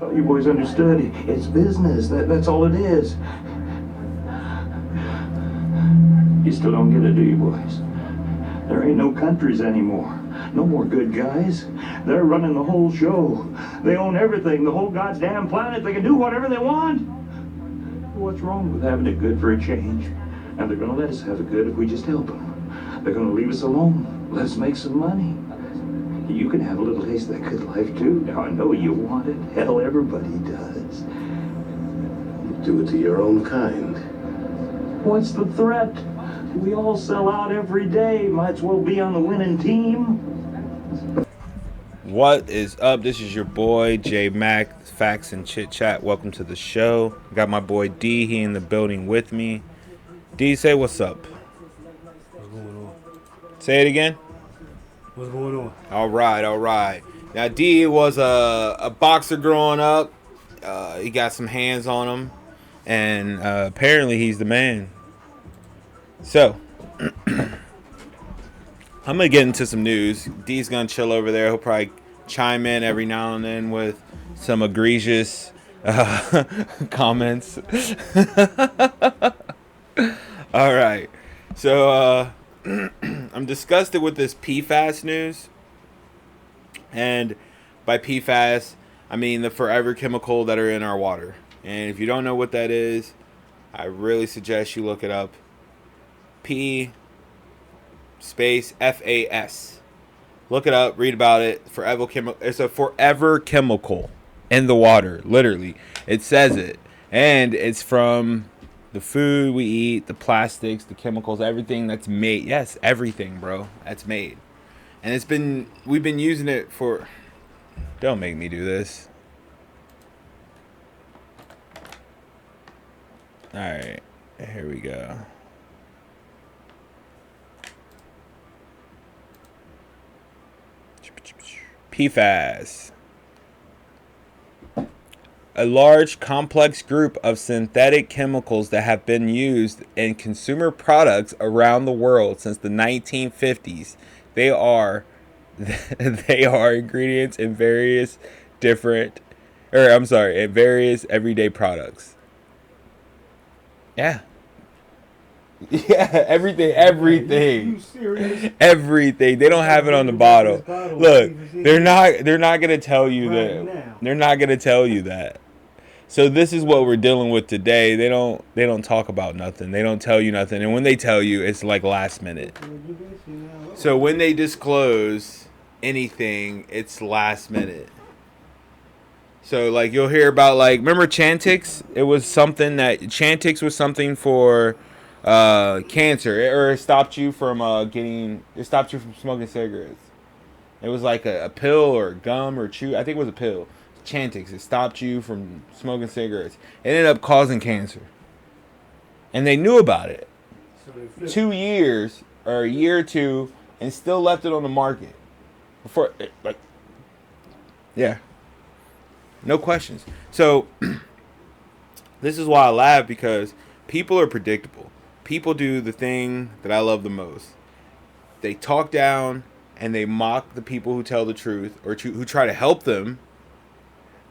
Well, you boys understood. It's business. That's all it is. You still don't get it, do you, boys? There ain't no countries anymore. No more good guys. They're running the whole show. They own everything, the whole goddamn planet. They can do whatever they want. What's wrong with having it good for a change? And they're gonna let us have it good if we just help them. They're gonna leave us alone. Let us make some money. You can have a little taste of that good life too. Now I know you want it. Hell, everybody does. Do it to your own kind. What's the threat? We all sell out every day. Might as well be on the winning team. What is up? This is your boy J Mac, Facts and Chit Chat. Welcome to the show. Got my boy D. He in the building with me. D, say what's up. What's going on? Say it again. What's going on? All right. Now D was a boxer growing up. He got some hands on him, and apparently he's the man. So I'm going to get into some news. D's going to chill over there. He'll probably chime in every now and then with some egregious comments. All right. So I'm disgusted with this PFAS news. And by PFAS, I mean the forever chemical that are in our water. And if you don't know what that is, I really suggest you look it up. P space FAS. Look it up, read about it. It's a forever chemical in the water, literally. It says it. And it's from the food we eat, the plastics, the chemicals, everything that's made. Yes, everything, bro. That's made. And we've been using it for. Don't make me do this. All right. Here we go. PFAS. A large, complex group of synthetic chemicals that have been used in consumer products around the world since the 1950s. They are ingredients in various everyday products. Yeah. Yeah, everything. You serious? Everything. They don't have it on the bottle. Look, they're not gonna tell you that. They're not gonna tell you that. So this is what we're dealing with today. They don't talk about nothing. They don't tell you nothing. And when they tell you, it's like last minute. So when they disclose anything, it's last minute. So like you'll hear about remember Chantix? Chantix was something for cancer, it stopped you from smoking cigarettes. It was like a pill or gum or chew. I think it was a pill. Chantix. It stopped you from smoking cigarettes. It ended up causing cancer, and they knew about it. So 2 years or a year or two, and still left it on the market. Yeah, no questions. So this is why I laugh, because people are predictable. People do the thing that I love the most. They talk down and they mock the people who tell the truth or who try to help them.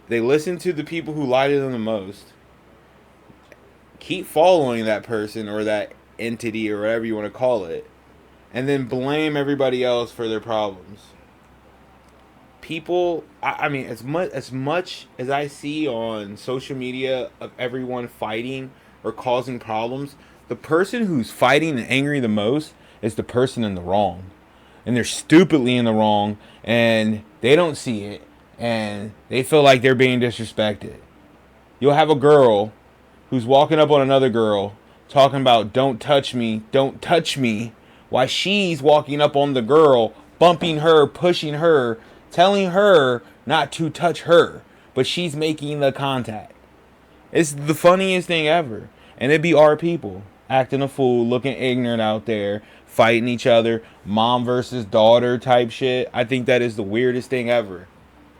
They listen to the people who lie to them the most. Keep following that person or that entity or whatever you want to call it. And then blame everybody else for their problems. People, I mean, as much as I see on social media of everyone fighting or causing problems, the person who's fighting and angry the most is the person in the wrong. And they're stupidly in the wrong, and they don't see it, and they feel like they're being disrespected. You'll have a girl who's walking up on another girl talking about don't touch me, while she's walking up on the girl, bumping her, pushing her, telling her not to touch her, but she's making the contact. It's the funniest thing ever. And it'd be our people acting a fool, looking ignorant out there, fighting each other, mom versus daughter type shit. I think that is the weirdest thing ever.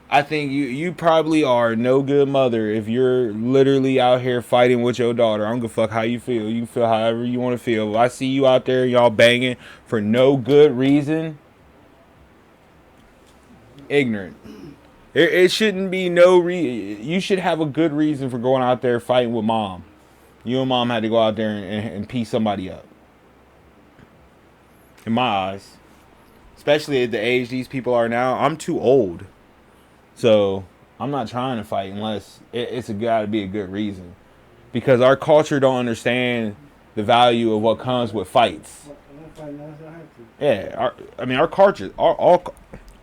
I think you probably are no good mother if you're literally out here fighting with your daughter. I don't give a fuck how you feel. You can feel however you want to feel. If I see you out there, y'all banging for no good reason, ignorant. It shouldn't be you should have a good reason for going out there fighting with mom. You and mom had to go out there and piece somebody up. In my eyes. Especially at the age these people are now. I'm too old. So, I'm not trying to fight unless it's got to be a good reason. Because our culture don't understand the value of what comes with fights. Yeah,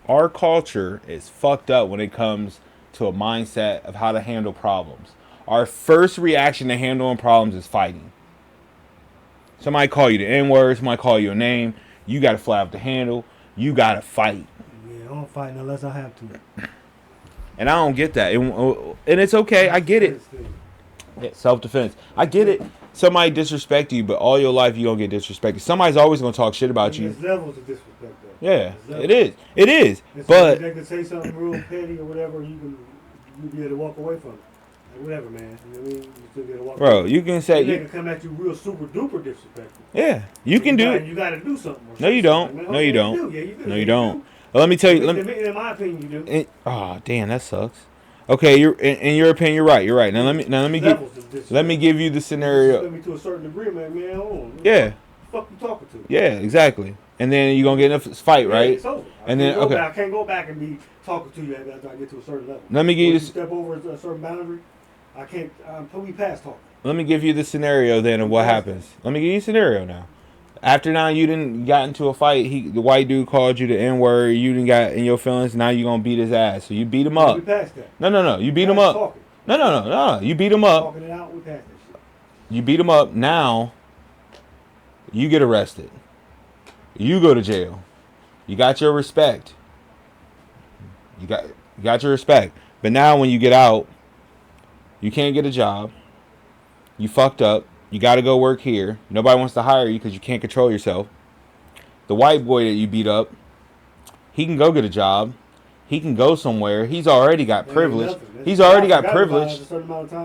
our culture is fucked up when it comes to a mindset of how to handle problems. Our first reaction to handling problems is fighting. Somebody call you the N-word, somebody call you a name, you got to fly off the handle, you got to fight. Yeah, I don't fight unless I have to. And I don't get that. And it's okay, I get it. Yeah, self-defense. I get it. Somebody disrespect you, but all your life you don't get disrespected. Somebody's always going to talk shit about you. There's levels of disrespect, though. Yeah, it is. It is. It's But they can say something real petty or whatever, you be able to walk away from it. Like, whatever, man. You know what I mean? You still be able to walk bro, away. you can say They can come at you real super duper disrespectful. yeah, you can do it. You got to do something. No, you don't. Like, No, you don't. Yeah, you do. No, you don't. Well, let me tell you. In my opinion, you do. Oh, damn, that sucks. Okay, in your opinion, you're right. You're right. Now let me give you the scenario. Let me to a certain degree, man. Hold on. Yeah. What the fuck you talking to? Yeah, exactly. And then you're gonna get in a fight, right? Yeah, it's over. And then okay. I can't go back and be talking to you after I get to a certain level. Let me give you Once this. step over a certain boundary, I can't. We past talking. Let me give you the scenario then of what happens. Let me give you a scenario now. After now you didn't got into a fight, the white dude called you the N-word, you didn't got in your feelings, now you gonna beat his ass. So you beat him up. We past that. No, you beat him up. Talking. No, you beat him up. Talking it out, we past that shit. You beat him up, now you get arrested. You go to jail. You got your respect. You got your respect. But now when you get out, you can't get a job. You fucked up. You got to go work here. Nobody wants to hire you because you can't control yourself. The white boy that you beat up, he can go get a job. He can go somewhere. He's already got privilege. He's already got privilege.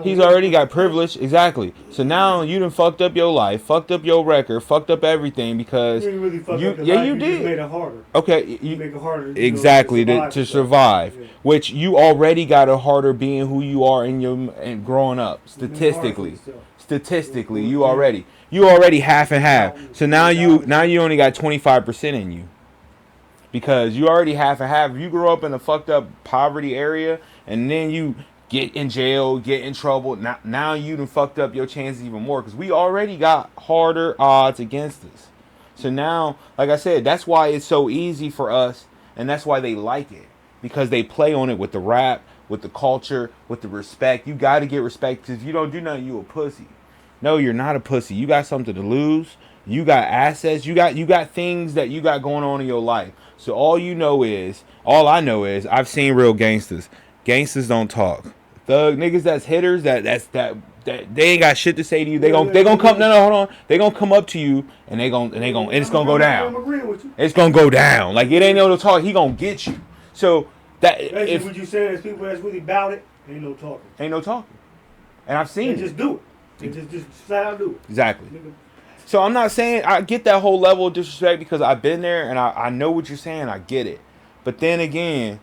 He's already got privilege. Exactly. So now you done fucked up your life, fucked up your record, fucked up everything because you really fucked up yeah, life. you You did. just made it harder. Okay, You make it harder. exactly to survive, Yeah. which you already got it harder being who you are and growing up. Statistically, you already half and half. So now you only got 25% in you. Because you already half and half. If you grew up in a fucked up poverty area and then you get in jail, get in trouble, now you done fucked up your chances even more. Because we already got harder odds against us. So now, like I said, that's why it's so easy for us. And that's why they like it. Because they play on it with the rap, with the culture, with the respect. You got to get respect. Because if you don't do nothing, you a pussy. No, you're not a pussy. You got something to lose. You got assets. You got things that you got going on in your life. So all I know is I've seen real gangsters. Gangsters don't talk. Thug niggas that's hitters that they ain't got shit to say to you. They gonna come. No, hold on. They gonna come up to you and it's gonna go down. It's gonna go down. Like it ain't no talk. He gonna get you. So that if what you saying is people that's really about it, ain't no talking. And I've seen They just do it. They just flat out do it. Exactly. So I'm not saying I get that whole level of disrespect because I've been there and I know what you're saying. I get it. But then again,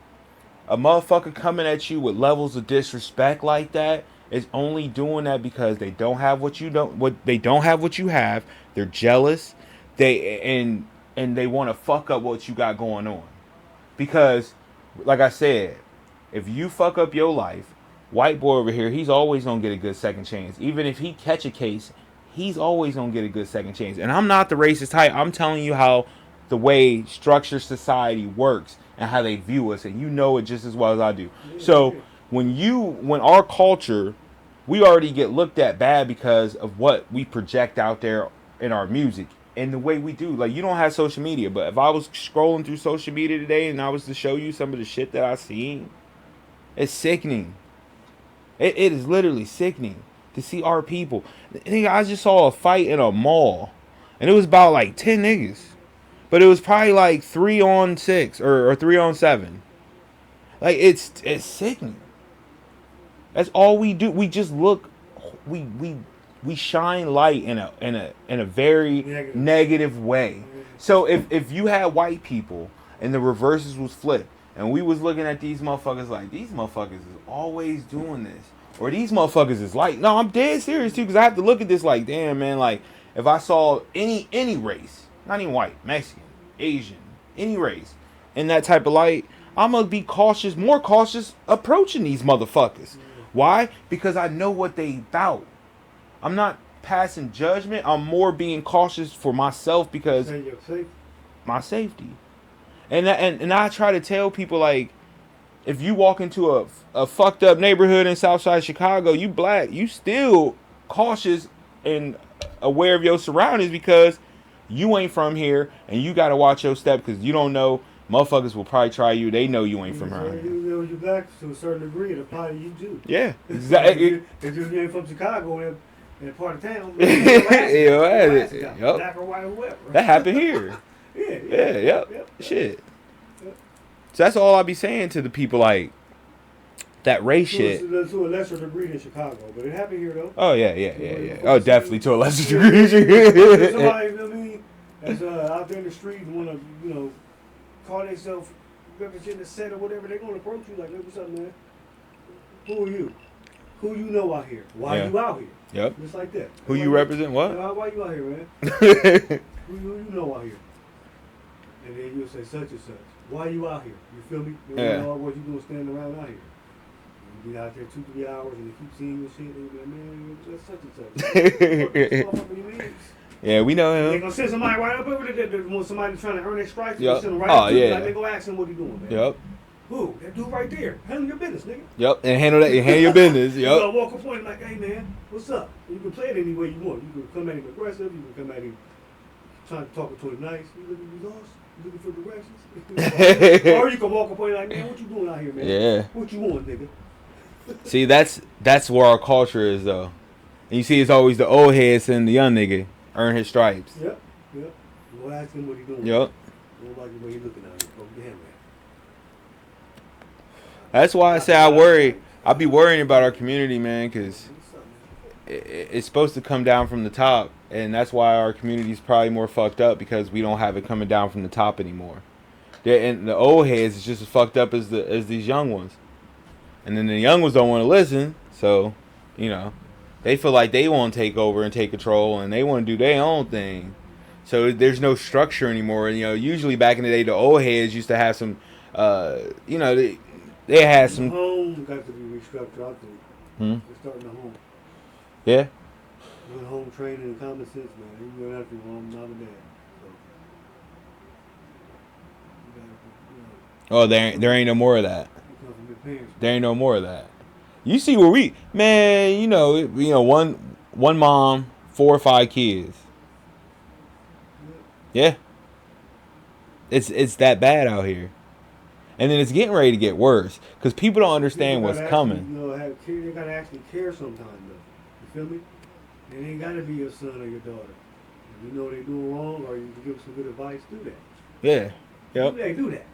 a motherfucker coming at you with levels of disrespect like that is only doing that because they don't have what you have. They're jealous. And they want to fuck up what you got going on. Because, like I said, if you fuck up your life, white boy over here, he's always gonna get a good second chance. Even if he catch a case, he's always gonna get a good second chance. And I'm not the racist type. I'm telling you how the way structured society works and how they view us, and you know it just as well as I do. So when our culture, we already get looked at bad because of what we project out there in our music and the way we do. Like, you don't have social media, but if I was scrolling through social media today and I was to show you some of the shit that I seen, it's sickening. It is literally sickening to see our people. I just saw a fight in a mall, and it was about like 10 niggas, but it was probably like 3-on-6 or 3-on-7. Like it's sickening. That's all we do. We just look. We shine light in a very negative way. So if you had white people and the reverses was flipped, and we was looking at these motherfuckers like, these motherfuckers is always doing this. Or these motherfuckers is like, no, I'm dead serious too, because I have to look at this like, damn, man, like, if I saw any race, not even white, Mexican, Asian, any race, in that type of light, I'm going to be more cautious approaching these motherfuckers. Why? Because I know what they about. I'm not passing judgment. I'm more being cautious for myself because my safety. And I try to tell people, like, if you walk into a fucked up neighborhood in Southside Chicago, you black, you still cautious and aware of your surroundings because you ain't from here and you got to watch your step because you don't know. Motherfuckers will probably try you. They know you ain't from around here. You black to a certain degree, it'll probably you too. Yeah, exactly. If you ain't from Chicago in a part of town, Yep. Black or white or whoever. That happened here. Yep. Shit. So that's all I be saying to the people, like, that race shit. To a lesser degree than Chicago, but it happened here though. Oh yeah. Oh, definitely to a lesser degree. Somebody, I mean, that's out there in the street and want to, call themselves representing the set or whatever, they're gonna approach you like, hey, what's up, man? Who are you? Who you know out here? Why you out here? Yep. Just like that. Who you represent? What? Why you out here, man? Who you know out here? And then you'll say such and such. Why you out here? You feel me? You know what you doing standing around out here? You be out there 2-3 hours and you keep seeing your shit and you be like, man, that's such and such. Yeah, we know him. They gonna send somebody right up over there when somebody trying to earn their stripes. Yep. Send them right up to yeah. like, they go ask him what he doing, man. Yep. Who? That dude right there. Handle your business, nigga. Yep, and handle your business. Yep. You gotta walk up on him like, hey, man, what's up? You can play it any way you want. You can come at him aggressive. You can come at him trying to talk to him nice. You lost? You looking for directions? Or you can walk up on him like, man, what you doing out here, man? Yeah. What you want, nigga? See, that's where our culture is, though. And you see, it's always the old heads and the young nigga earn his stripes. Yep. Go ask him what he doing. Yep. Don't like the way he looking at him. Go get him, man. That's why I say I be worrying about our community, man, because it's supposed to come down from the top, and that's why our community is probably more fucked up because we don't have it coming down from the top anymore. And the old heads is just as fucked up as these young ones, and then the young ones don't want to listen, so they feel like they want to take over and take control, and they want to do their own thing. So there's no structure anymore. And usually back in the day, the old heads used to have some, they had some. The home got to be restructured. I think. They're starting the home. Yeah. Good home training and common sense, man. You learn after mom and dad. So, Oh, there ain't no more of that. There ain't no more of that. You see where one mom, 4 or 5 kids. Yeah. It's that bad out here. And then it's getting ready to get worse because people don't understand what's coming. They gotta actually care sometimes, though. You feel me? It ain't gotta be your son or your daughter. If you know they're doing wrong, or you can give them some good advice, do that. Yeah. Yep. Do that.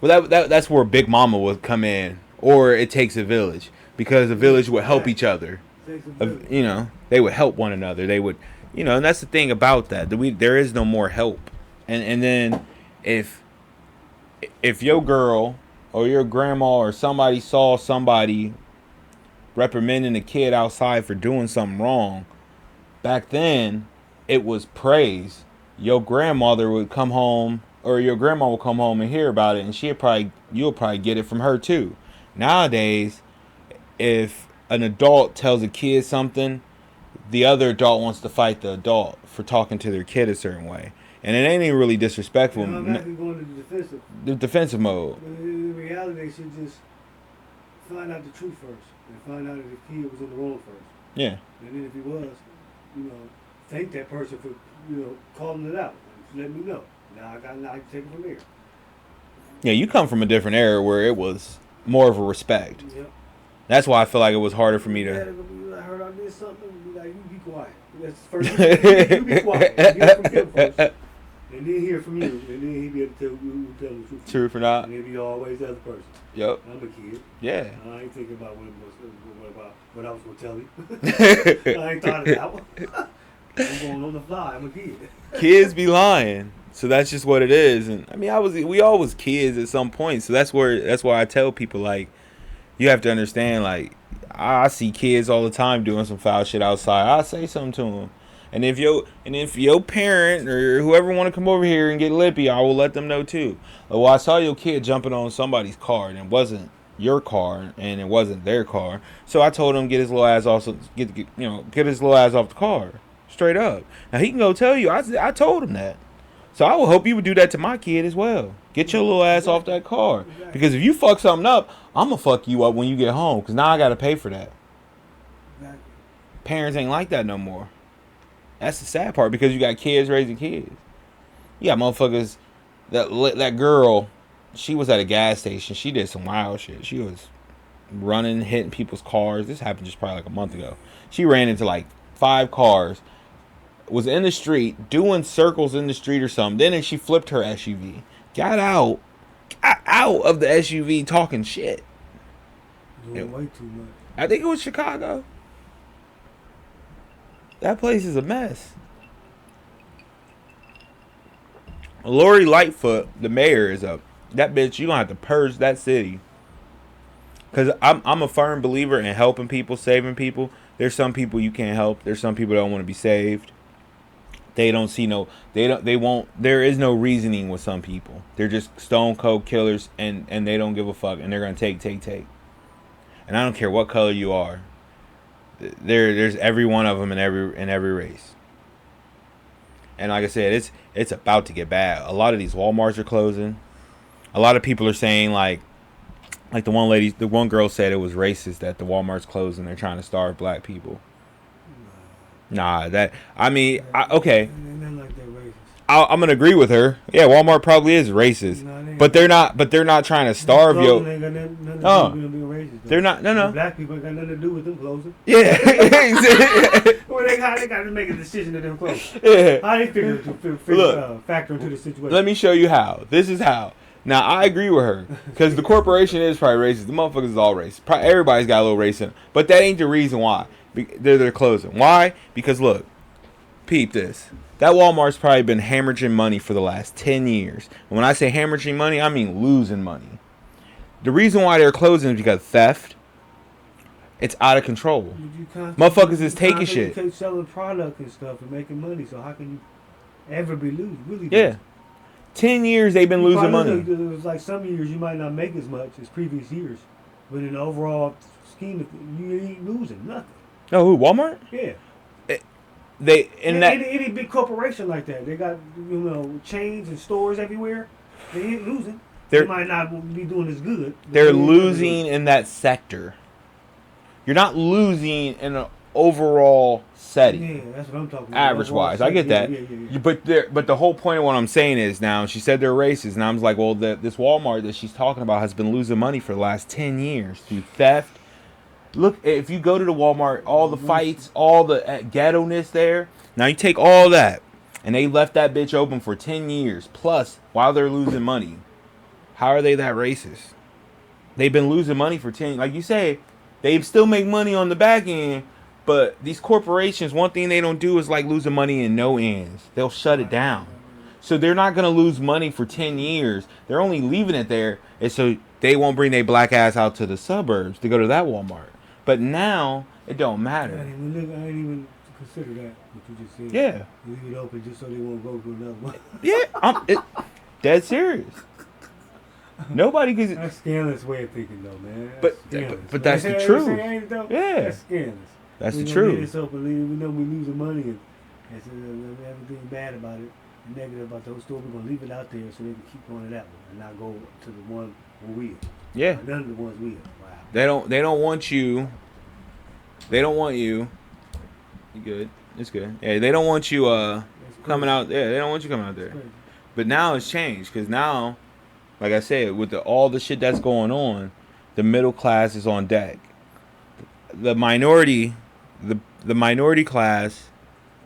Well, that's where Big Mama would come in, or it takes a village because a village would help each other. They would help one another. They would, and that's the thing about that. There is no more help, and then if your girl or your grandma or somebody saw somebody reprimanding a kid outside for doing something wrong, back then it was praise. Your grandmother would come home, or your grandma would come home and hear about it, and you'll probably get it from her too. Nowadays, if an adult tells a kid something, the other adult wants to fight the adult for talking to their kid a certain way. And it ain't even really disrespectful. I'm actually going to the defensive. The defensive mode. In reality, they should just find out the truth first. And find out if the kid was in the wrong first. Yeah. And then if he was, thank that person for, calling it out. Let me know. Now I can take it from here. Yeah, you come from a different era where it was more of a respect. Yep. That's why I feel like it was harder for me to. I heard I did something. Be like, you be quiet. That's the first thing. You be quiet. Hear from him first. And then hear from you. And then he'll be able to tell the truth. Truth or not. And it'll be always the other person. Yep. I'm a kid. Yeah. I ain't thinking about what I was going to tell you. I ain't thought it out. I'm going on the fly. I'm a kid. Kids be lying. So that's just what it is. And I mean, we all was kids at some point. So that's why I tell people, like, you have to understand, like, I see kids all the time doing some foul shit outside. I say something to them. And if your parent or whoever want to come over here and get lippy, I will let them know too. Like, well, I saw your kid jumping on somebody's car and it wasn't your car and it wasn't their car. So I told him get his little ass off, get his little ass off the car, straight up. Now he can go tell you. I told him that. So I would hope you would do that to my kid as well. Get your little ass off that car. Because if you fuck something up, I'm going to fuck you up when you get home. Because now I got to pay for that. Parents ain't like that no more. That's the sad part, because you got kids raising kids. You got motherfuckers. That girl, she was at a gas station. She did some wild shit. She was running, hitting people's cars. This happened just probably like a month ago. She ran into like 5 cars. Was in the street doing circles in the street or something. Then she flipped her SUV. Got out of the SUV talking shit. Doing way too much. I think it was Chicago. That place is a mess. Lori Lightfoot, the mayor, is up. That bitch, you gonna have to purge that city. Cause I'm a firm believer in helping people, saving people. There's some people you can't help. There's some people that don't want to be saved. They don't see they won't. There is no reasoning with some people. They're just stone cold killers, and they don't give a fuck, and they're gonna take. And I don't care what color you are. There's every one of them in every race. And like I said, it's about to get bad. A lot of these Walmarts are closing. A lot of people are saying like the one girl said it was racist that the Walmart's closing. They're trying to starve black people. Nah, okay. I'm gonna agree with her. Yeah, Walmart probably is racist, but they're not trying to starve you. They're not. No. Black people ain't got nothing to do with them closing. Yeah. Well, how they got to make a decision to them closing? Yeah. How they factor into the situation? Let me show you how. This is how. Now I agree with her because the corporation is probably racist. The motherfuckers is all racist. Probably everybody's got a little race in them, but that ain't the reason why. They're closing. Why? Because look, peep this. That Walmart's probably been hemorrhaging money for the last 10 years. And when I say hemorrhaging money, I mean losing money. The reason why they're closing is because theft. It's out of control. Motherfuckers is taking shit. You keep selling product and stuff and making money, so how can you ever be losing? Really? Yeah. 10 years they've been losing money. It was like some years you might not make as much as previous years, but in the overall scheme, you ain't losing nothing. Oh, who? Walmart? Yeah. Any big corporation like that, they got chains and stores everywhere. They ain't losing. They might not be doing as good. They're losing in that sector. You're not losing in an overall setting. Yeah, that's what I'm talking about. Average wise, I get that. Yeah. But the whole point of what I'm saying is now she said they're racist, and I was like, well, this Walmart that she's talking about has been losing money for the last 10 years through theft. Look, if you go to the Walmart, all the fights, all the ghetto-ness there. Now you take all that, and they left that bitch open for 10 years plus while they're losing money. How are they that racist? They've been losing money for 10. Like you say, they still make money on the back end, but these corporations, one thing they don't do is like losing money in no ends. They'll shut it down. So they're not going to lose money for 10 years. They're only leaving it there, and so they won't bring their black ass out to the suburbs to go to that Walmart. But now, it don't matter. I didn't even consider that, what you just said. Yeah. Leave it open just so they won't go to another one. Yeah, dead serious. Nobody can. That's scandalous way of thinking, though, man. But that's the truth. Yeah. That's scandalous. That's the We truth. This open, we know we're losing money and everything bad about it, and negative about those stores. We're going to leave it out there so they can keep going to that one and not go to the one where we are. Yeah. None of the ones we are. Wow. They don't want you. They don't want you. You good? It's good. Yeah, they don't want you coming out. Yeah, they don't want you coming out there. But now it's changed because now, like I said, with all the shit that's going on, the middle class is on deck. The minority class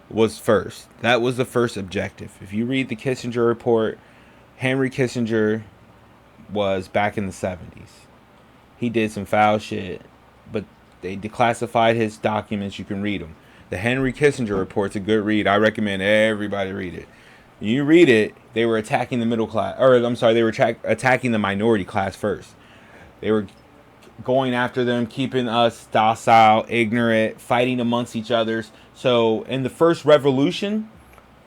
was first. That was the first objective. If you read the Kissinger report, Henry Kissinger was back in the 70s. He did some foul shit, but they declassified his documents. You can read them. The Henry Kissinger report's a good read. I recommend everybody read it. You read it, they were attacking the middle class, or I'm sorry, they were attacking the minority class first. They were going after them, keeping us docile, ignorant, fighting amongst each others. So in the first revolution,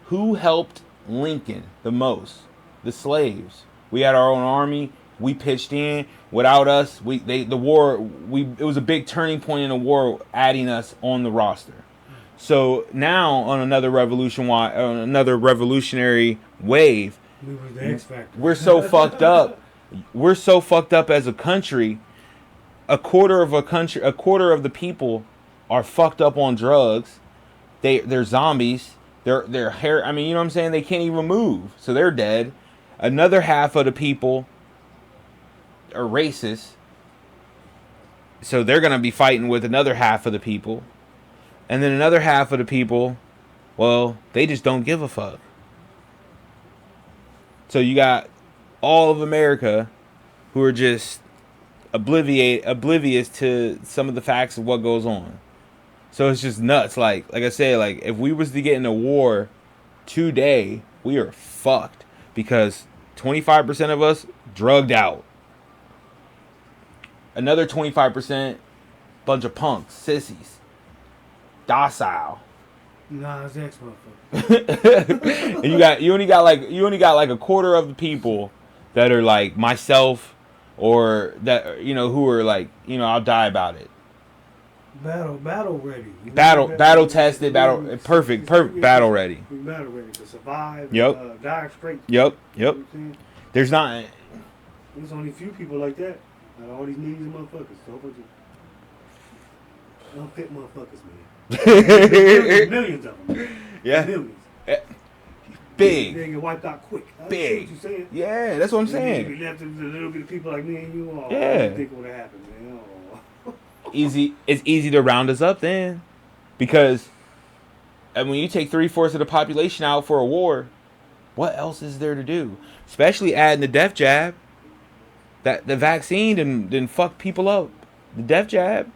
who helped Lincoln the most? The slaves. We had our own army. We pitched in. Without us, it was a big turning point in the war, adding us on the roster. So now on another revolutionary wave, We was the X Factor. we're so fucked up. We're so fucked up as a country. A quarter of the people are fucked up on drugs. They're zombies. They're hair. I mean, you know what I'm saying? They can't even move, so they're dead. Another half of the people are racist, so they're gonna be fighting with another half of the people, and then another half of the people, well, they just don't give a fuck. So you got all of America who are just oblivious to some of the facts of what goes on. So it's just nuts. Like I said, like if we was to get in a war today, we are fucked because 25% of us drugged out. Another 25%, bunch of punks, sissies, docile. Nah, it's X motherfucker. And you only got like a quarter of the people that are like myself, or that who are like I'll die about it. Battle ready. Battle tested, perfect battle ready. We battle ready to survive. Yep. Die straight. Yep. You know what I'm saying? There's not. There's only a few people like that. Out of all these millions of motherfuckers, so a bunch of unfit motherfuckers, man. Millions of them. Yeah. Millions. Big. They get wiped out quick. Big. What you saying? Yeah, that's what I'm saying. We left a little bit of people like me and you. Oh, Yeah. I didn't think what would have happened, man. Oh. Easy. It's easy to round us up then, because when you take 3/4 of the population out for a war, what else is there to do? Especially adding the death jab. That the vaccine didn't fuck people up. The death jab,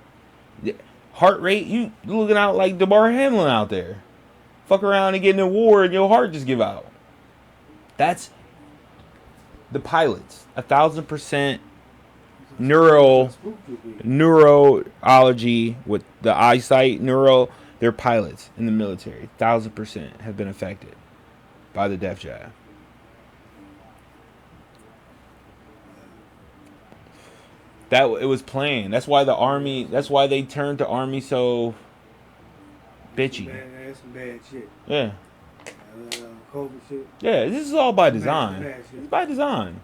heart rate, you looking out like DeMar Hamlin out there. Fuck around and get in a war and your heart just give out. That's the pilots. 1,000% neurology with the eyesight, they're pilots in the military. 1,000% have been affected by the death jab. That it was planned. That's why they turned to army so bitchy. That's some bad shit. Yeah. COVID shit. Yeah, this is all by design. It's by design.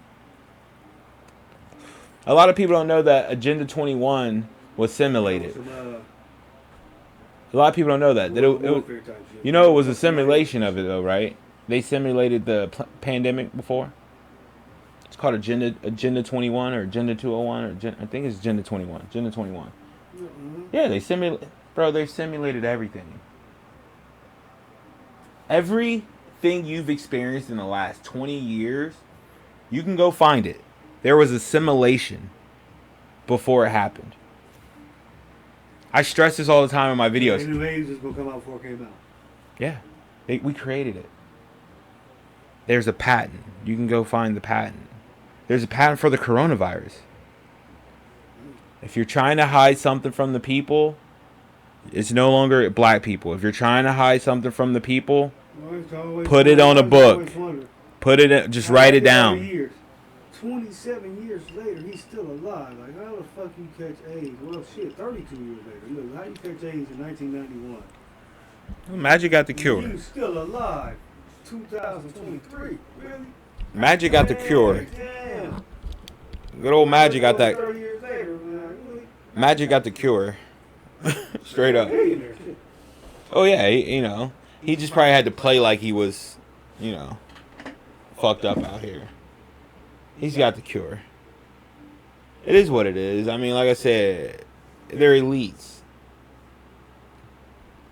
A lot of people don't know that Agenda 21 was simulated. A lot of people don't know that. It was a simulation of it though, right? They simulated the pandemic before. It's called Agenda 21 or Agenda 201 or I think it's Agenda 21. Agenda 21. Mm-hmm. Yeah, they simulated everything. Everything you've experienced in the last 20 years, you can go find it. There was a simulation before it happened. I stress this all the time in my videos. The new age is gonna come out before it came out. Yeah, we created it. There's a patent. You can go find the patent. There's a patent for the coronavirus. If you're trying to hide something from the people, it's no longer black people. If you're trying to hide something from the people, put it on a book. Put it in, just write it down. 27 years later, he's still alive. Like, how the fuck you catch AIDS? Well, shit, 32 years later. Look, how you catch AIDS in 1991? Magic got the cure. He's still alive. 2023. Really? Magic got the cure. Damn. Good old Magic got that. 30 years later, man. Really? Magic got the cure. Straight up. Oh yeah, he just probably had to play like he was, fucked up out here. He's got the cure. It is what it is. I mean, like I said, they're elites.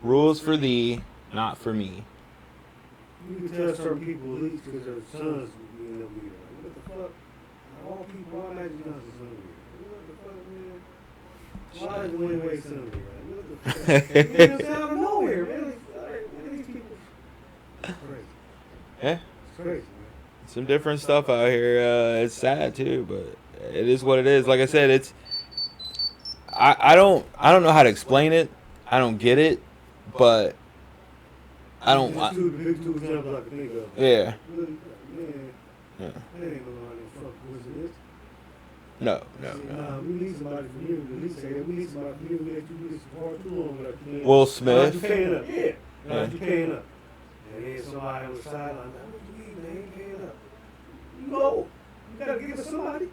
Rules for thee, not for me. You can tell certain people at least because their sons being able to be there. What the fuck? All people, all Magic Johnson's son here. What the fuck, man? Why is the Wayne Wade son here? What the fuck? They just out of nowhere, man. Like, these people. Crazy. Yeah. some different stuff out here. It's sad too, but it is what it is. Like I said, it's I don't know how to explain it. I don't get it, but I don't. The big two examples I can think of. Yeah. Yeah. That ain't no money. Fuck coincidence. No. Nah, we need somebody from here. We need say that we need somebody from here. We let you do this for too long. Like, you know, Will Smith. You paying up? Yeah. You paying up? And then somebody on the sideline, what do you mean, man? Ain't paying up? You know, you gotta give us somebody.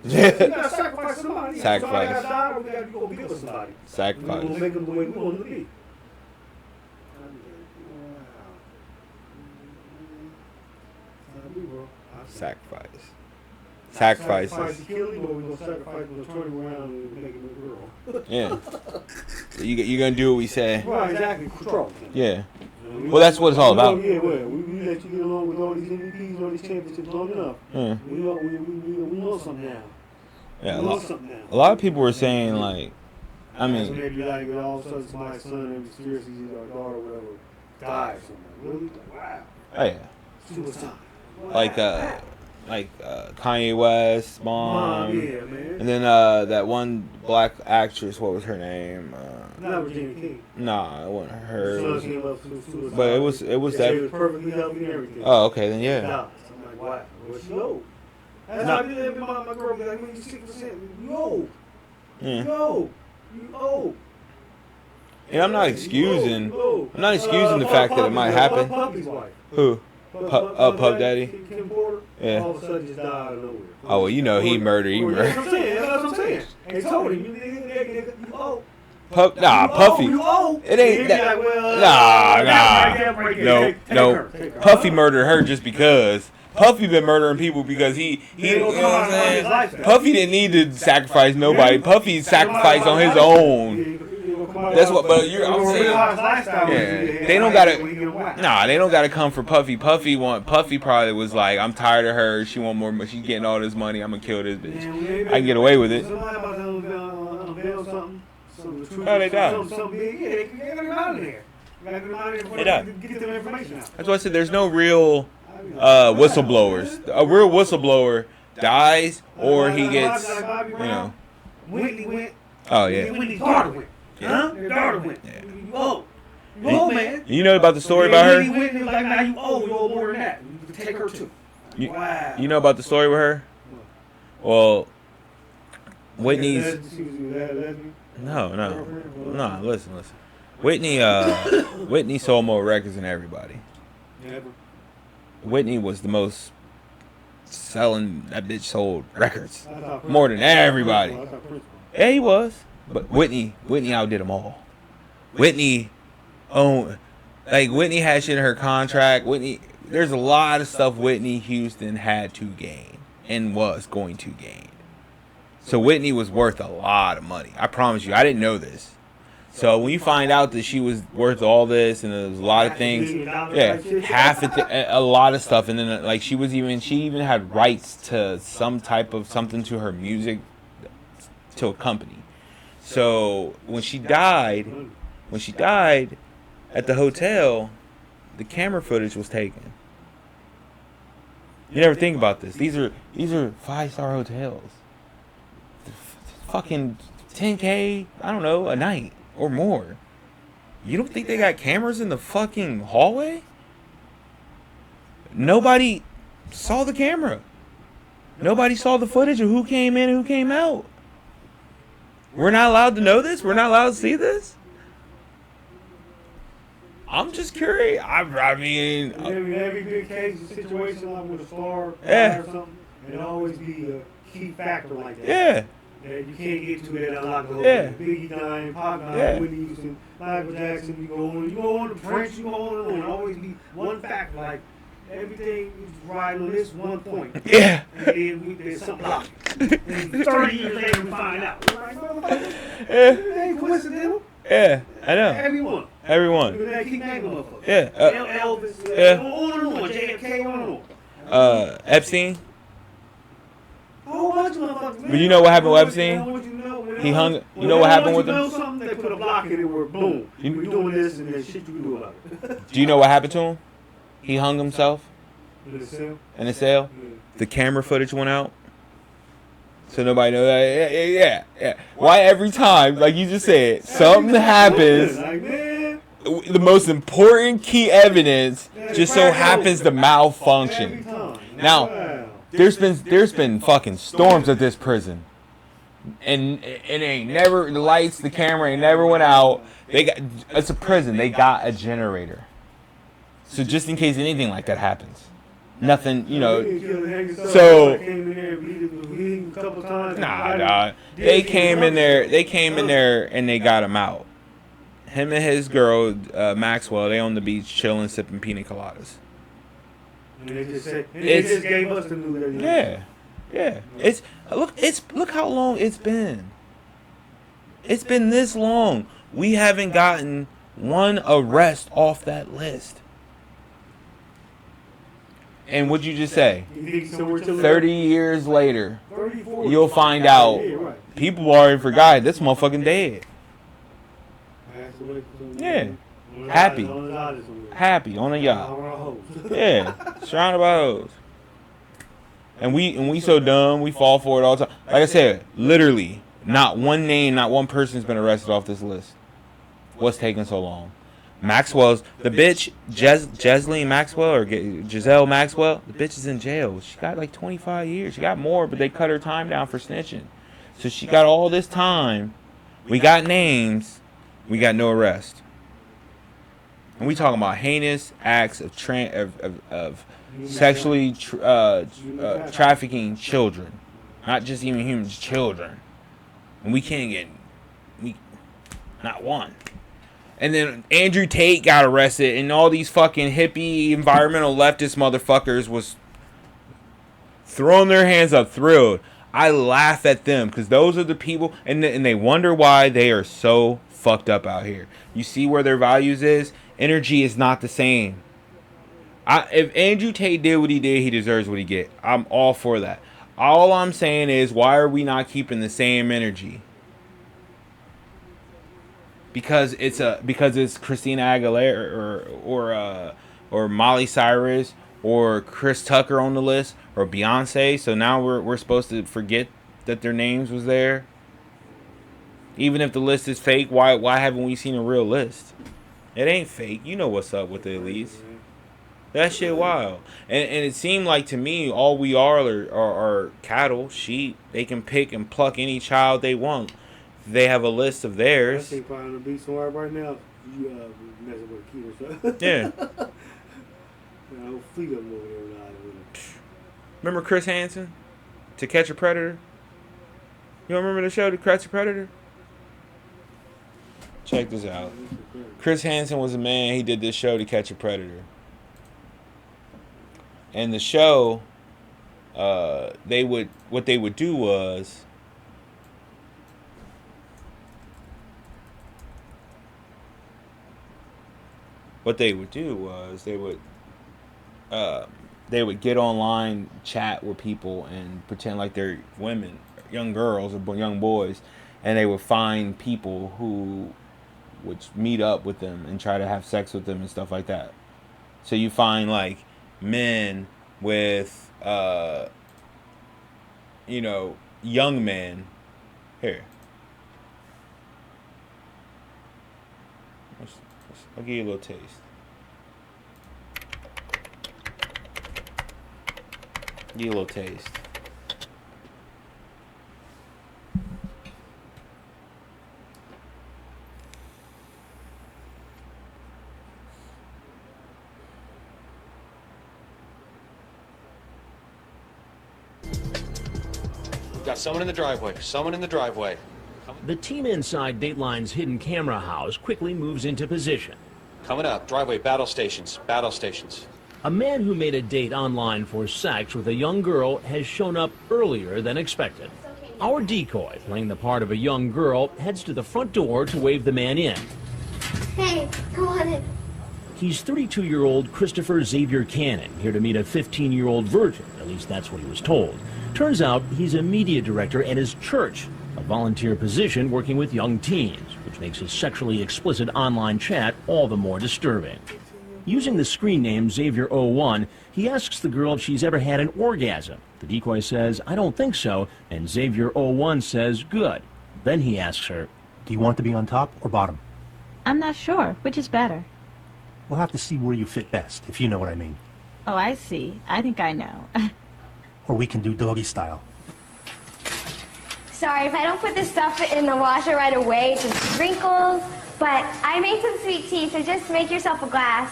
You gotta sacrifice somebody. Sacrifice. Somebody gotta die, we gotta go give us somebody. Sacrifice. We're gonna make them the way we want them to be. Sacrifice. Sacrifice to kill him, or we're gonna sacrifice him to turn him around and make him a girl. Yeah. You're gonna do what we say. Right, exactly. Control. Yeah. Well, that's what it's all about. Yeah, well, we let you get along with all these MVPs, all these championships long enough. We know something now. Yeah, we know something now. a lot of people were saying, like, I mean, so maybe like all of a sudden somebody's son and mysteriously or daughter or whatever dies somewhere. Really? Wow. Oh yeah. Suicide. Like Kanye West's mom, yeah, man. and then that one black actress. What was her name? Not Virginia King. Nah, it wasn't her. Son came up to suicide. But it was She that. was perfectly healthy and everything. Oh, okay, then She yeah. died. I'm like, wow. Well, she old. That's how I did. My girl be like, you 6%. You old. Yeah. You old. You old. And I'm not excusing. I'm not excusing the fact that it might happen. Puppy's wife. Who? Puff Daddy. Kim Porter. Yeah. All of a sudden just died out of nowhere. Oh well, you know he murdered. He That's murdered. what I'm saying. That's what I'm saying. They told him, you old. Puffy. You old. It ain't He'd be that. like, well, No. Puffy murdered her just because. Puffy been murdering people because he you know what I'm saying? Puffy didn't need to sacrifice nobody. Puffy sacrificed on his own. That's what. But I'm saying, yeah, they don't gotta. Nah, they don't gotta come for Puffy. Puffy probably was like, I'm tired of her. She want more. She's getting all this money. I'm gonna kill this bitch. I can get away with it. Oh, they died. They died. That's why I said there's no real whistleblowers. A real whistleblower dies or he gets, you know. Whitney went. Oh yeah. Whitney's daughter went. Huh? Their daughter went. Yeah. You old. You old, man. You know about the story about her? Whitney was like, now you old. You old more than that. You can take her too. Wow. You know about the story with her? Well, Whitney's. No. Listen. Whitney sold more records than everybody. Never. Whitney was the most selling. That bitch sold records more than everybody. Yeah, he was. But Whitney outdid them all. Whitney had shit in her contract. There's a lot of stuff Whitney Houston had to gain and was going to gain. So Whitney was worth a lot of money. I promise you. I didn't know this. So when you find out that she was worth all this and there's a lot of things, yeah, a lot of stuff, and then like she even had rights to some type of something to her music to a company. So when she died at the hotel, the camera footage was taken. You never think about this. These are 5-star hotels. Fucking $10K, I don't know, a night or more. You don't think they got cameras in the fucking hallway? Nobody saw the camera. Nobody saw the footage of who came in and who came out. We're not allowed to know this? We're not allowed to see this? I'm just curious. I mean... Every big case, a situation like with a star Yeah. or something, it'll always be a key factor like that. Yeah. That you can't get to it unlock the whole Yeah. thing. Biggie dying, Pop dying, Yeah. Whitney Houston, Michael Jackson, you go on the French, you go on and on. Always be one factor, like everything is riding on this one point. Yeah. And then there's something blocking. And 30 years later we find out. We're like, motherfucker, Yeah. it ain't coincidental. Yeah. I know. Everyone. Everyone. They keep naming motherfuckers. Yeah. Elvis, Yeah. on and on, JFK, on and on. Epstein. A whole bunch of motherfuckers. But you know what happened with Epstein? He hung. You know what happened with You know him? something, they put a block in it where boom, we're doing this and there's shit you can do about it. Do you know what happened to him? He hung himself. In the cell? in the cell. Yeah. The camera footage went out, so nobody knows that. Yeah. Why every time, like you just said, something happens, Like, man, the most important key evidence just so happens to every malfunction. time. Now, Wow. there's been fucking storms at this prison, and it ain't never the lights, the camera ain't never went out. It's a prison. They got a generator, so just in case anything like that happens, nothing, you know. So nah. They came in there and they got him out. Him and his girl Maxwell, they on the beach chilling, sipping pina coladas. And they just gave us the news. Yeah. Look how long it's been. It's been this long. We haven't gotten one arrest off that list. And what'd you just say? 30 years later, 30, 40. you'll find out Yeah, right. people already forgot this motherfucking dead. Yeah. Happy on a yacht. Yeah, surrounded by those. And we so dumb, we fall for it all the time. Like I said, literally, not one name, not one person's been arrested off this list. What's taking so long? Maxwell's the bitch, Jesline Maxwell or Giselle Maxwell. The bitch is in jail. She got like 25 years. She got more, but they cut her time down for snitching. So she got all this time. We got names. We got no arrest. And we talking about heinous acts of sexually trafficking children, not just even humans, children. And we can't get not one. And then Andrew Tate got arrested, and all these fucking hippie environmental leftist motherfuckers was throwing their hands up, thrilled. I laugh at them because those are the people, and they wonder why they are so fucked up out here. You see where their values is? Energy is not the same. If Andrew Tate did what he did, he deserves what he get. I'm all for that. All I'm saying is, why are we not keeping the same energy? Because it's Christina Aguilera or Miley Cyrus or Chris Tucker on the list or Beyonce. So now we're supposed to forget that their names was there. Even if the list is fake, why haven't we seen a real list? It ain't fake. You know what's up with the elites. That shit wild. And it seemed like to me all we are cattle, sheep. They can pick and pluck any child they want. They have a list of theirs. They probably on the beach somewhere right now. You messing with a kid or something. Yeah. Whole fleet of them over there riding with them. Remember Chris Hansen? To Catch a Predator? You don't remember the show, To Catch a Predator? Check this out. Chris Hansen was a man. He did this show, To Catch a Predator. And the show, what they would do was, they would get online, chat with people, and pretend like they're women, young girls or young boys, and they would find people who would meet up with them and try to have sex with them and stuff like that. So you find like men with, young men. Here. I'll give you a little taste. Give you a little taste. Got someone in the driveway. Someone in the driveway. The team inside Dateline's hidden camera house quickly moves into position. Coming up. Driveway. Battle stations. Battle stations. A man who made a date online for sex with a young girl has shown up earlier than expected. Our decoy, playing the part of a young girl, heads to the front door to wave the man in. Hey, come on in. He's 32-year-old Christopher Xavier Cannon, here to meet a 15-year-old virgin. At least that's what he was told. Turns out he's a media director at his church, a volunteer position working with young teens, which makes his sexually explicit online chat all the more disturbing. Using the screen name Xavier01, he asks the girl if she's ever had an orgasm. The decoy says, I don't think so, and Xavier01 says, good. Then he asks her, Do you want to be on top or bottom? I'm not sure. Which is better? We'll have to see where you fit best, if you know what I mean. Oh, I see. I think I know. Or we can do doggy style. Sorry if I don't put this stuff in the washer right away, it just wrinkles. But I made some sweet tea, so just make yourself a glass.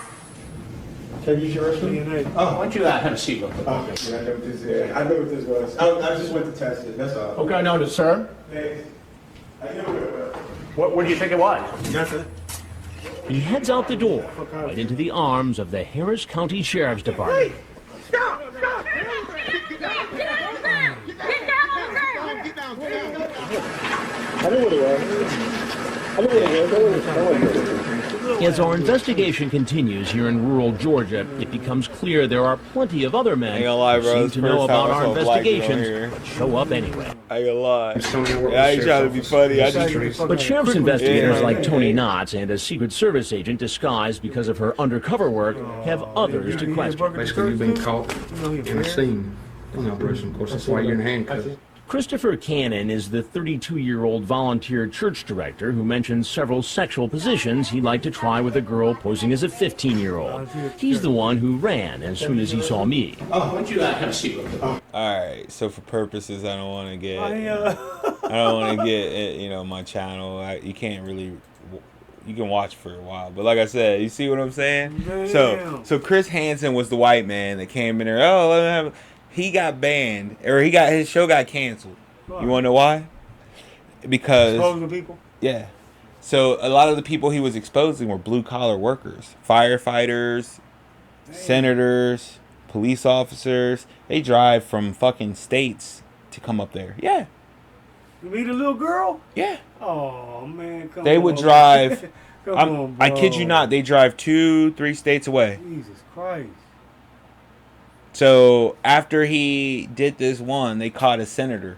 Can I use your restroom? Oh, why don't you have a seat real quick? Okay, yeah, I know what this is. I know what this was. I just went to test it, that's all. Okay, noted, sir. Thanks. I know what it was. What do you think it was? Nothing. He heads out the door, right into the arms of the Harris County Sheriff's Department. Hey! Stop! Stop! Get down! Get down on the ground! Get down on the ground! Get down! Get down! I know what it was. I know what it was. As our investigation continues here in rural Georgia, it becomes clear there are plenty of other men lie, bro. who seem to know about our investigations but show up anyway. I ain't gonna lie. I ain't trying to be funny. But sheriff's investigators like Tony Knotts and a Secret Service agent disguised because of her undercover work have others to question. Basically, you've been caught in a scene. Operation. Of course, that's why you're in handcuffs. Christopher Cannon is the 32-year-old volunteer church director who mentions several sexual positions he'd like to try with a girl posing as a 15-year-old. He's the one who ran as soon as he saw me. Oh, why don't you have a seat real quick? Alright, so for purposes, I don't want to get, I don't want to get, my channel. You can't really, you can watch for a while. But like I said, you see what I'm saying? Damn. So Chris Hansen was the white man that came in there. Oh, let me have. He got banned, or his show got canceled. Why? You want to know why? Because Exposing people? yeah. So a lot of the people he was exposing were blue collar workers, firefighters, senators, police officers. They drive from fucking states to come up there. Yeah. You meet a little girl? Yeah. Oh man, come on. They would drive. Come on, I kid you bro. not. They drive 2-3 states away. Jesus Christ. So after he did this one, they caught a senator.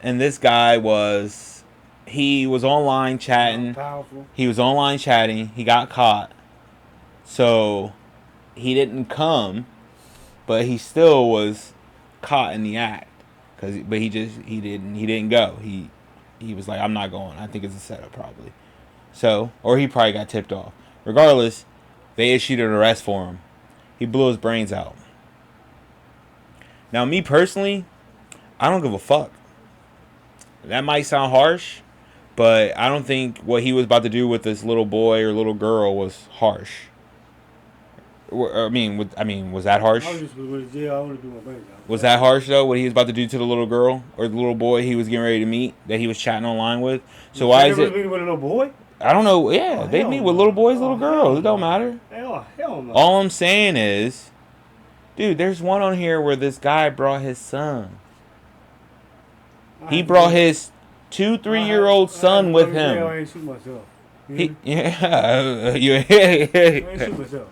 And this guy he was online chatting. Powerful. He was online chatting. He got caught. So he didn't come, but he still was caught in the act. But he didn't go. He was like, I'm not going. I think it's a setup probably. So, or he probably got tipped off. Regardless, they issued an arrest for him. He blew his brains out. Now, me personally, I don't give a fuck. That might sound harsh, but I don't think what he was about to do with this little boy or little girl was harsh. I mean, was that harsh? I was just with jail. I want to do my brains out. Was that harsh though? What he was about to do to the little girl or the little boy he was getting ready to meet that he was chatting online with? So why is it? Meeting with a little boy? I don't know. Yeah, they meet with little boys, little girls. It don't matter. Hell no. All I'm saying is, dude, there's one on here where this guy brought his son. He brought his 2-3-year-old son with him. I ain't shoot myself. Yeah, I ain't shoot myself.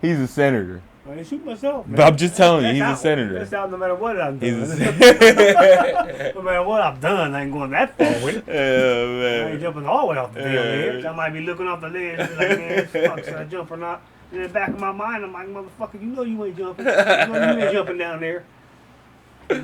He's a senator. I ain't shoot myself. Man. But I'm just telling you, he's a senator. That's out no matter what I'm doing. He's No matter what I've done, I ain't going that far with it. Oh, I man. ain't jumping all the way off the damn ledge. I might be looking off the ledge like, man, fuck, should I jump or not? In the back of my mind, I'm like, motherfucker, you know you ain't jumping. You know you ain't jumping down there. You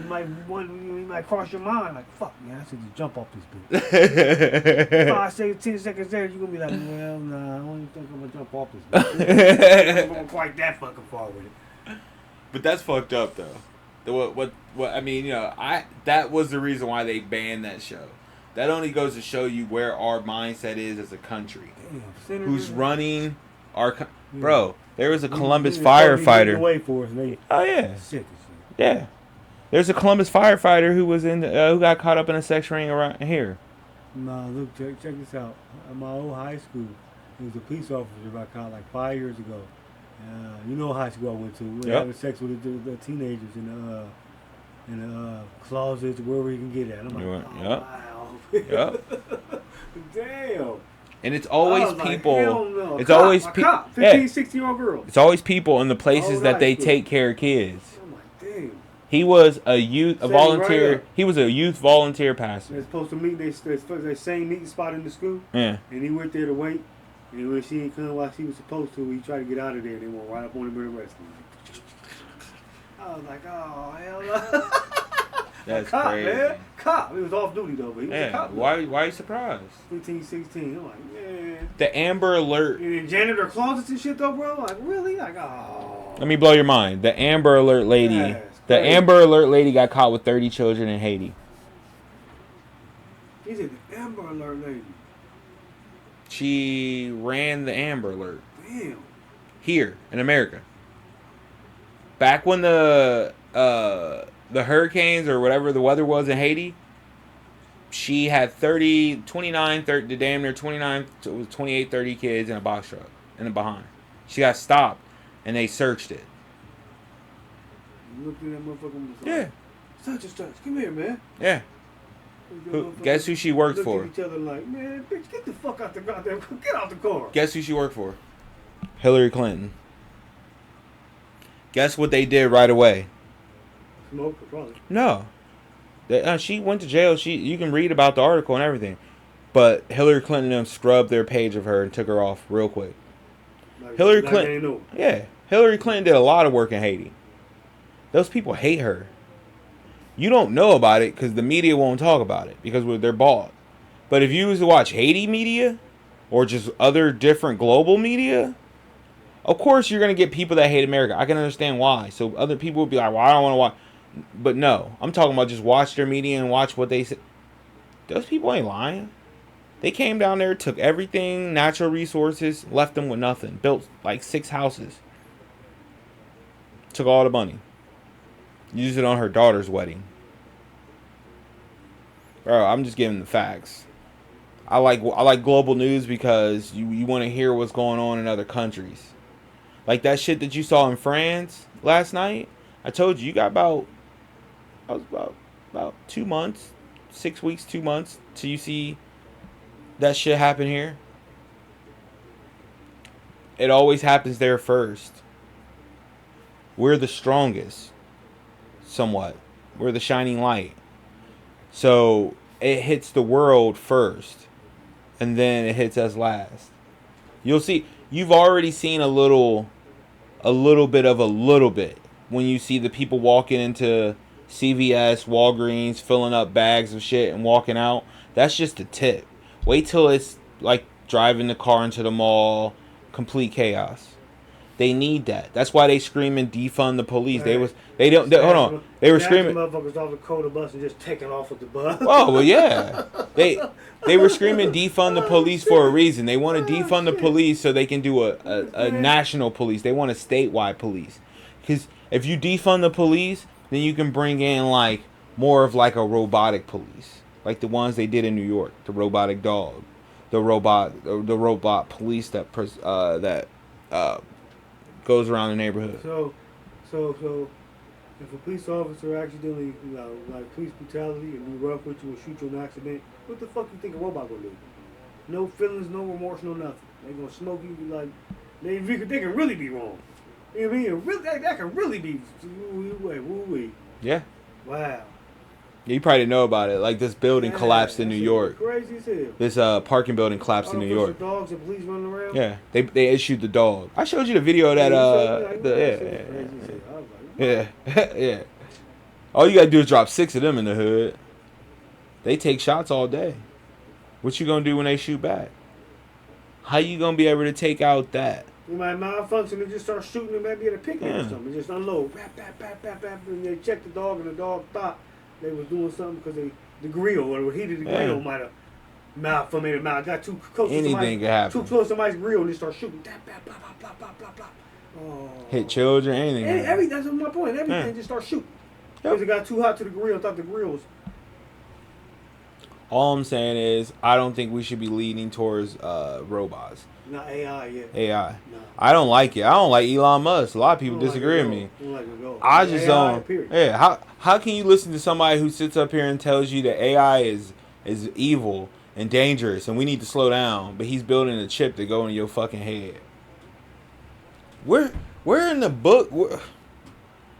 might cross your mind like, fuck, man, I should just jump off this bitch. 5 seconds, 10 seconds there, you're going to be like, well, nah, I don't even think I'm going to jump off this bitch. I'm going quite that fucking far with it. But that's fucked up, though. What I mean, that was the reason why they banned that show. That only goes to show you where our mindset is as a country. Damn, who's running our... Bro, there was a Columbus firefighter. Oh, yeah. Yeah. There's a Columbus firefighter who was who got caught up in a sex ring around here. Nah, look, check this out. At my old high school, there was a police officer got caught like 5 years ago. You know what high school I went to. We were having sex with the teenagers in the closets, wherever you can get at. I'm like, wow. Yep. Damn. And it's always people. Like, hell no. It's always people. 15, 16-year-old girls. It's always people in the places that they take care of kids. I'm like, damn. He was a volunteer. Right, he was a youth volunteer pastor. They're supposed to meet. They same meeting spot in the school. Yeah. And he went there to wait. And when she ain't come while she was supposed to, he tried to get out of there and they went right up on him and arrested him. I was like, oh, hell no. That's cop, crazy. man. Cop. He was off duty, though, but he was a Yeah, cop. why are you surprised? 15, 16. I'm like, man. The Amber Alert. And in janitor closets and shit, though, bro? Like, really? Like, oh. Let me blow your mind. The Amber Alert lady. Yes, The crazy. Amber Alert lady got caught with 30 children in Haiti. He said the Amber Alert lady. She ran the Amber Alert Damn. here in America. Back when the hurricanes or whatever the weather was in Haiti, she had 29, 30, the damn near 29, it was 28, 30 kids in a box truck in the behind. She got stopped and they searched it. You looked at that motherfucker and was like, Yeah. Such and such. Come here, man. Yeah. Guess who she worked for? Looked at each other like, man, bitch, get the fuck out the goddamn car. Get out the car. Guess who she worked for? Hillary Clinton. Guess what they did right away? Smoke, probably. No. She went to jail. You can read about the article and everything. But Hillary Clinton and them scrubbed their page of her and took her off real quick. Hillary Clinton. Yeah. Hillary Clinton did a lot of work in Haiti. Those people hate her. You don't know about it because the media won't talk about it because they're bought. But if you was to watch Haiti media or just other different global media, of course you're going to get people that hate America. I can understand why. So other people would be like, well, I don't want to watch. But no, I'm talking about just watch their media and watch what they say. Those people ain't lying. They came down there, took everything, natural resources, left them with nothing. Built like 6 houses. Took all the money. Used it on her daughter's wedding. Bro, I'm just giving the facts. I like global news because you want to hear what's going on in other countries. Like that shit that you saw in France last night. I told you got about 2 months, 6 weeks, 2 months till you see that shit happen here. It always happens there first. We're the strongest. Somewhat. We're the shining light. So it hits the world first. And then it hits us last. You'll see. You've already seen a little bit when you see the people walking into CVS, Walgreens, filling up bags of shit and walking out. That's just a tip. Wait till it's like driving the car into the mall. Complete chaos. They need that. That's why they screaming defund the police. Hold on. They were screaming motherfuckers off the coda bus and just taking off with the bus. Oh well, yeah. They were screaming defund the police for a reason. They want to defund the police so they can do a national police. They want a statewide police. Because if you defund the police, then you can bring in like more of like a robotic police, like the ones they did in New York, the robotic dog, the robot police that goes around the neighborhood. So, if a police officer accidentally, like police brutality and be rough with you and shoot you in an accident, what the fuck you think a robot gonna do? No feelings, no remorse, no nothing. They gonna smoke you like they can really be wrong. You know what I mean? Really, that can really be woo-wee. Yeah. Wow. Yeah, you probably didn't know about it. Like this building collapsed in New York. Crazy as hell. This parking building collapsed in New York. Dogs and police running around. Yeah, they issued the dog. I showed you the video of that. Yeah. All you gotta do is drop 6 of them in the hood. They take shots all day. What you gonna do when they shoot back? How you gonna be able to take out that? You might malfunction and just start shooting them maybe at a picnic or something. Just unload. Bap, bap, bap, bap, bap. And they checked the dog and the dog thought they was doing something because the grill or the heat of the grill might have malformated. Got too close Anything could happen. Too close to somebody's grill and they start shooting. Bap, bap, bap, bap, bap, bap, bap. Oh. Hit children, anything. That's my point. Everything just start shooting. Because it got too hot to the grill. Thought the grill was. All I'm saying is, I don't think we should be leaning towards robots. Not AI yet. AI. No. I don't like it. I don't like Elon Musk. A lot of people disagree with me. I just don't. Yeah. How can you listen to somebody who sits up here and tells you that AI is evil and dangerous and we need to slow down, but he's building a chip to go in your fucking head? Where in the book?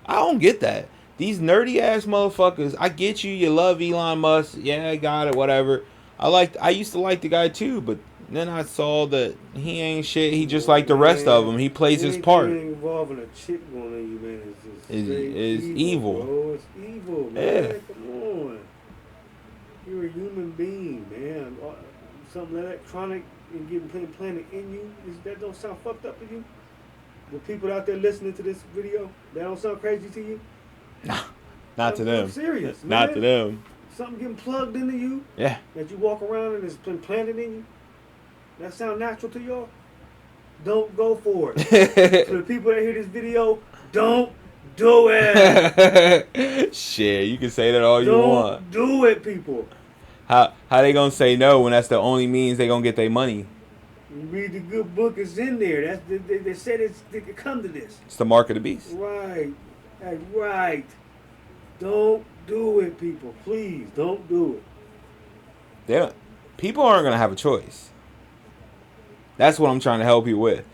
I don't get that. These nerdy ass motherfuckers. I get you. You love Elon Musk. Yeah, I got it. Whatever. I used to like the guy too, but then I saw that he ain't shit. He just like the rest of them. He plays his part. Anything involving a chick going on you, man, is just Is straight evil. Bro. It's evil, man. Yeah. Come on. You're a human being, man. Something electronic and getting implanted in you. That don't sound fucked up to you? The people out there listening to this video, that don't sound crazy to you? Not to them. I'm serious, man. Not to them. Something getting plugged into you. Yeah. That you walk around and it's been planted in you. That sound natural to y'all? Don't go for it. To the people that hear this video, don't do it. Shit, you can say that all you want. Don't do it, people. How they gonna say no when that's the only means they gonna get their money? You read the good book, it's in there. They said they could come to this. It's the mark of the beast. Right. That's right. Don't do it, people. Please, don't do it. People aren't gonna have a choice. That's what I'm trying to help you with.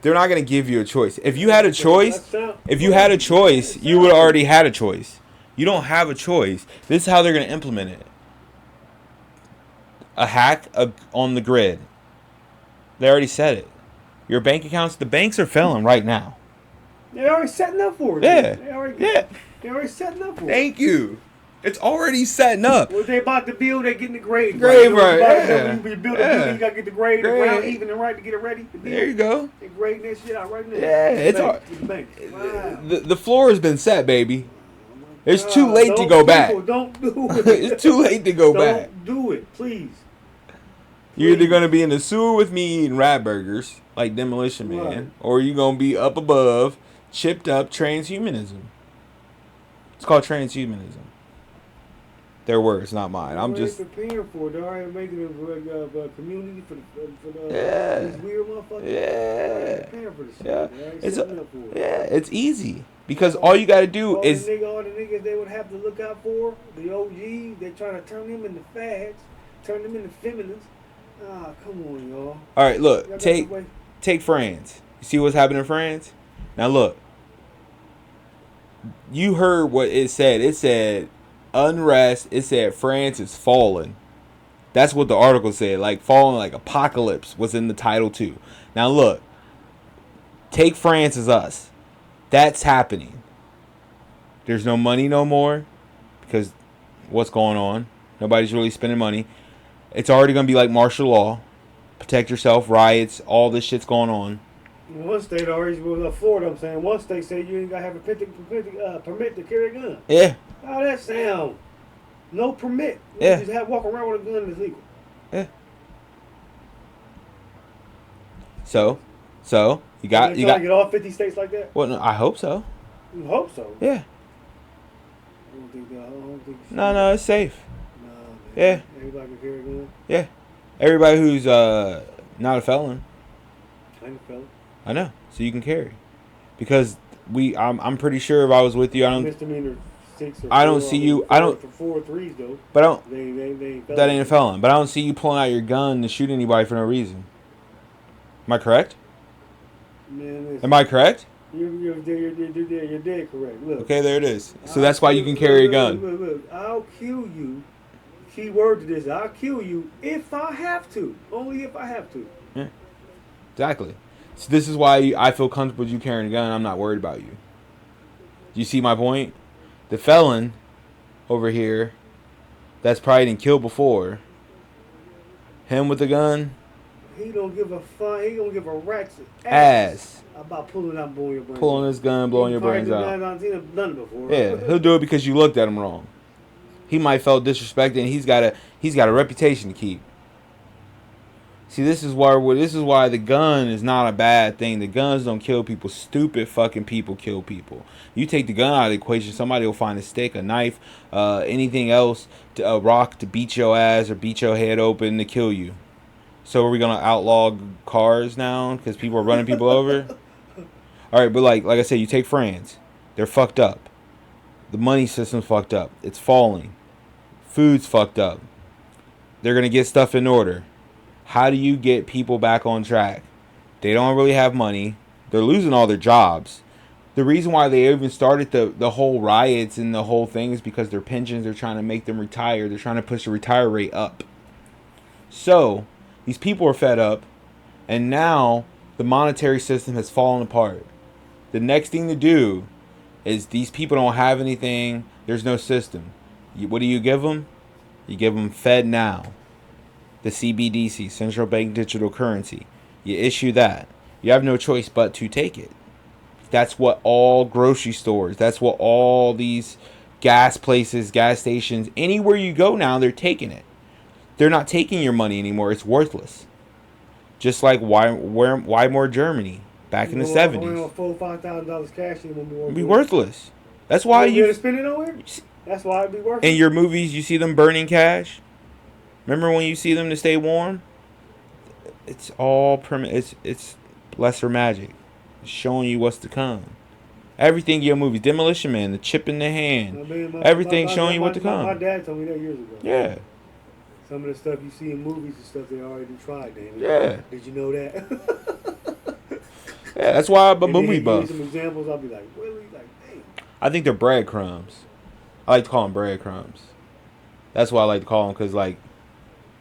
They're not gonna give you a choice. If you had a choice, you would already had a choice. You don't have a choice. This is how they're gonna implement it. A hack on the grid. They already said it. Your bank accounts, the banks are failing right now. They're already setting up for it. Yeah. They're already setting up for it. Thank you. It's already setting up. What they about to build, they getting the grade right. Right. Yeah. You build a building, you gotta get the grade around even and right to get it ready. There you go. They grading that shit out right now. Yeah, it's all. Wow. The floor has been set, baby. It's too late to go back. Don't do it. It's too late to go back. Don't do it, please. You're either gonna be in the sewer with me eating rat burgers like Demolition Man, Right. or you're gonna be up above, chipped up transhumanism. It's called transhumanism. Their words, not mine. I'm just preparing for it. They're already making a community for the these weird motherfuckers. Yeah. Preparing for this shit. Yeah. It's It's easy because all you gotta do all is the niggas they would have to look out for, the OGs, they try to turn them into fads, turn them into feminists. Ah, come on, y'all. all right. Look, Y'all got take the way- take France. You see what's happening in France? Now look. You heard what it said. It said unrest. It said France is falling. That's what the article said. Like falling, like apocalypse was in the title too. Now look. Take France as us. That's happening. There's no money no more because what's going on? Nobody's really spending money. It's already going to be like martial law. Protect yourself, riots, all this shit's going on. One state already will afford. I'm saying one state say you ain't gotta have a permit to carry a gun. Yeah. How that sound? No permit. You Yeah. just walk around with a gun is legal. Yeah. So you got to get all 50 states like that. Well, no, I hope so. You hope so. Yeah. I don't think No, it's safe. Nah, man. Yeah. Everybody can carry a gun. Yeah. Everybody who's not a felon. I ain't a felon. I know. So you can carry. Because I'm pretty sure if I was with you, Misdemeanor 6 or I don't 4, see you. For I don't. 4 3s though. But I don't. They ain't That ain't a felon. But I don't see you pulling out your gun to shoot anybody for no reason. Am I correct? Man, listen, Am I correct? You're dead correct. Look. Okay, there it is. So that's why you can carry a gun. Look, I'll kill you. Key word to this: I'll kill you if I have to. Only if I have to. Yeah. Exactly. So this is why I feel comfortable with you carrying a gun. I'm not worried about you. You see my point? The felon over here that's probably didn't kill before. Him with the gun. He don't give a fuck. He don't give a rat's Ass. about pulling out, blowing your brains. Pulling his gun, blowing your brains out. He's done it before. Yeah, he'll do it because you looked at him wrong. He might felt disrespected, and he's got a reputation to keep. See, this is why the gun is not a bad thing. The guns don't kill people. Stupid fucking people kill people. You take the gun out of the equation, somebody will find a stick, a knife, anything else, a rock to beat your ass or beat your head open to kill you. So are we gonna outlaw cars now because people are running people over? All right, but like I said, you take France, they're fucked up. The money system's fucked up. It's falling. Food's fucked up. They're gonna get stuff in order. How do you get people back on track? They don't really have money. They're losing all their jobs. The reason why they even started the whole riots and the whole thing is because their pensions, they're trying to make them retire. They're trying to push the retire rate up. So These people are fed up, and now the monetary system has fallen apart. The next thing to do is these people don't have anything. There's no system. What do you give them? You give them Fed now, the CBDC, central bank digital currency. You issue that. You have no choice but to take it. That's what all grocery stores, that's what all these gas places, gas stations, anywhere you go now, they're taking it. They're not taking your money anymore. It's worthless. Just like why more Germany back in the 70s. $4,000-$5,000 cash It'd be worthless. That's why you spend it nowhere. That's why it'd be worthless. In your movies, you see them burning cash. Remember when you see them to stay warm? It's all it's lesser magic. It's showing you what's to come. Everything in your movies, Demolition Man, the chip in the hand, everything showing you what to come. My dad told me that years ago. Yeah. Some of the stuff you see in movies is stuff they already tried, Danny. Yeah. Did you know that? Yeah, that's why I'm a movie buff. Some examples, I'll be like, really? Like, dang. I think they're breadcrumbs. I like to call them breadcrumbs. That's why I like to call them, because, like,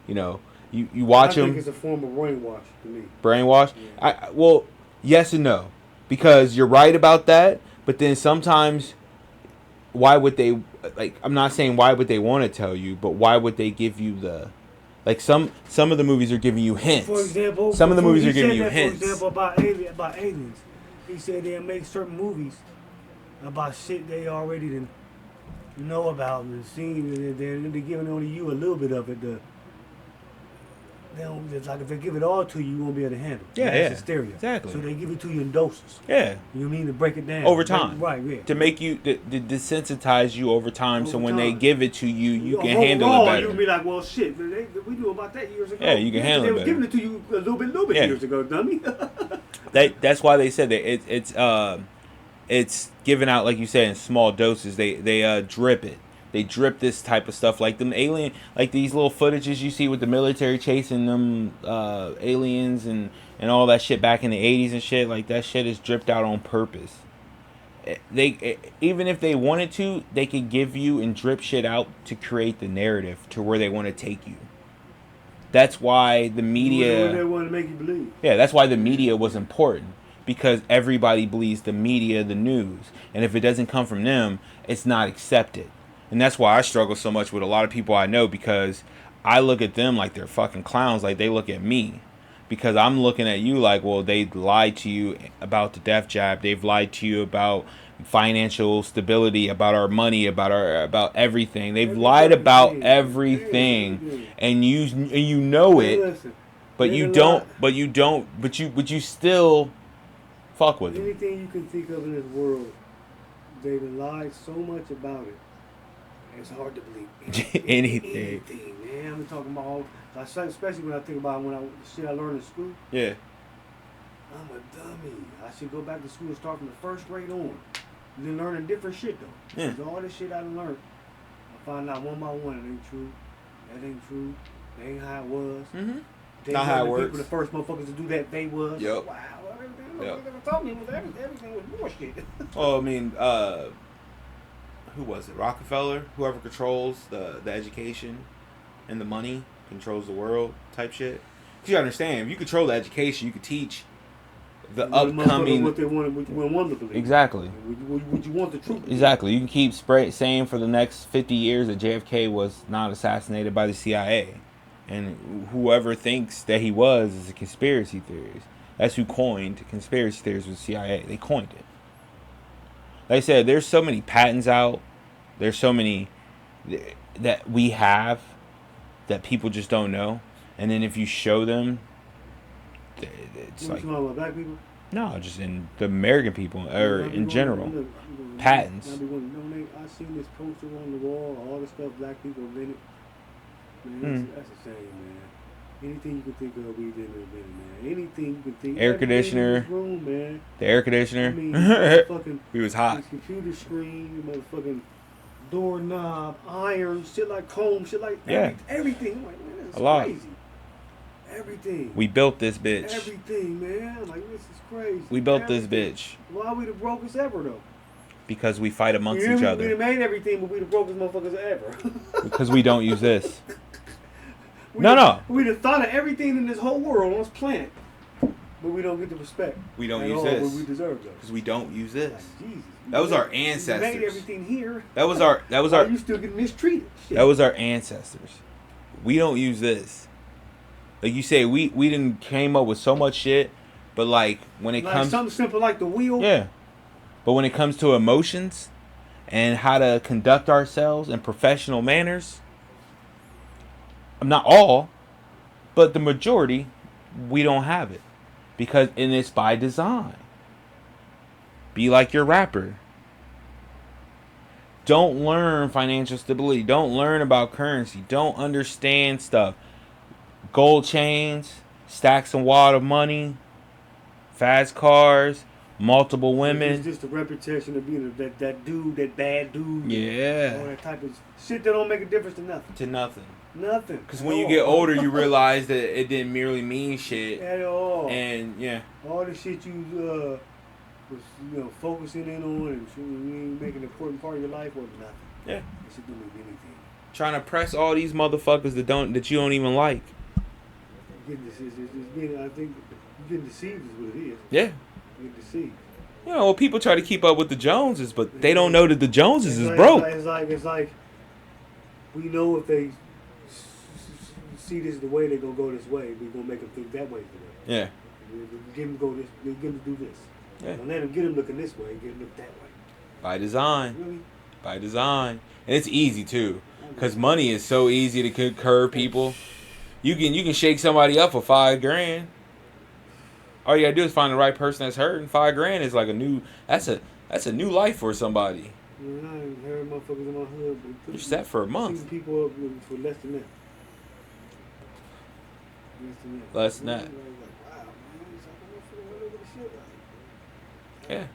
you know, you watch them. I think it's a form of brainwash to me. Brainwash? Yeah. Well, yes and no. Because you're right about that, but then sometimes, why would they, like, I'm not saying why would they want to tell you, but why would they give you the, like, some of the movies are giving you hints. For example, some of the movies are giving you hints. For example, about aliens. He said they'll make certain movies about shit they already didn't know about and seen, and they're giving only you a little bit of it. It's like if they give it all to you, you won't be able to handle it. Yeah, That's hysteria. Exactly. So they give it to you in doses. Yeah. You mean to break it down. Over time. Right, yeah. To make you, to desensitize you over time, so when they give it to you, you can handle it better. You'll be like, well, shit, we knew about that years ago. Yeah, you can handle it better. They was giving it to you a little bit years ago, dummy. That's why they said that it's given out, like you said, in small doses. They drip it. They drip this type of stuff, like them alien, like these little footages you see with the military chasing them aliens and all that shit back in the 80s and shit. Like, that shit is dripped out on purpose. Even if they wanted to, they could give you and drip shit out to create the narrative to where they want to take you. That's why the media. They want to make you believe. Yeah, that's why the media was important, because everybody believes the media, the news, and if it doesn't come from them, it's not accepted. And that's why I struggle so much with a lot of people I know, because I look at them like they're fucking clowns, like they look at me. Because I'm looking at you like, well, they lied to you about the death jab. They've lied to you about financial stability, about our money, about everything. They've lied about everything, and you know it, but you still fuck with them. Anything you can think of in this world, they've lied so much about it. It's hard to believe. Anything, man. I'm talking about, especially when I think about the shit I learned in school. Yeah. I'm a dummy. I should go back to school and start from the first grade on. And then learning different shit, though. Yeah. Because all this shit I learned, I find out one by one, it ain't true. That ain't true. That ain't how it was. Mm-hmm. They Not how it works. People, the first motherfuckers to do that, they was. Yep. Wow. Everything told me everything was bullshit. Oh, I mean, who was it? Rockefeller? Whoever controls the education and the money controls the world type shit. Because you understand, if you control the education, you could teach the upcoming. What they want to believe. Exactly. Would you want the truth? Exactly. You can keep saying for the next 50 years that JFK was not assassinated by the CIA. And whoever thinks that he was is a conspiracy theorist. That's who coined conspiracy theories with the CIA. They coined it. Like I said, there's so many patents out. There's so many that we have that people just don't know. And then if you show them, it's like... You talking about black people? No, just in the American people, or in general. Patents. I seen this poster on the wall, all the stuff black people invented. Man, that's a shame, man. Anything you can think of, we didn't invent, man. Anything you can think of. Air conditioner. In this room, man. The air conditioner. I mean, he was hot. This computer screen, motherfucking doorknob, iron, shit like comb, shit like everything. I'm like, man, this is crazy. Everything. We built this bitch. Everything, man. I'm like, this is crazy. We built this bitch. Why are we the brokest ever, though? Because we fight amongst each other. We made everything, but we the brokest motherfuckers ever. Because we don't use this. No. We the thought of everything in this whole world on this planet, but we don't get the respect. We don't at use all, this. But we deserve those. Because we don't use this. Like, Jesus. That was our We ancestors. made everything here. That was our. Why you still getting mistreated? Shit. That was our ancestors. We don't use this. Like you say, we didn't came up with so much shit, but like when it like comes something simple like the wheel. Yeah. But when it comes to emotions and how to conduct ourselves in professional manners, not all, but the majority, we don't have it. Because and it's by design. Be like your rapper. Don't learn financial stability. Don't learn about currency. Don't understand stuff. Gold chains, stacks and wad of money, fast cars, multiple women. It's just a reputation of being that dude, that bad dude. Yeah. All that type of shit that don't make a difference to nothing. To nothing. Nothing. Because when you get older, you realize that it didn't merely mean shit. At all. And yeah. All the shit you was focusing in on and you make an important part of your life was nothing. Yeah. It should do with anything. Trying to press all these motherfuckers that you don't even like. I think getting deceived is what it is. Yeah. Getting deceived. You know, people try to keep up with the Joneses, but they don't know that the Joneses is like, broke. It's like we know if they see this the way, they're gonna go this way. We're gonna make them think that way today. Yeah. Give them go this. Give them do this. Yeah. Don't let them get them looking this way. Get them look that way. By design. Really? By design. And it's easy too, because money is so easy to curb people. You can shake somebody up for $5,000. All you gotta do is find the right person that's hurting. $5,000 is like that's a new life for somebody. I ain't heard motherfuckers in my hood. You're set for a month. People up for less than that. Less than that. Yeah.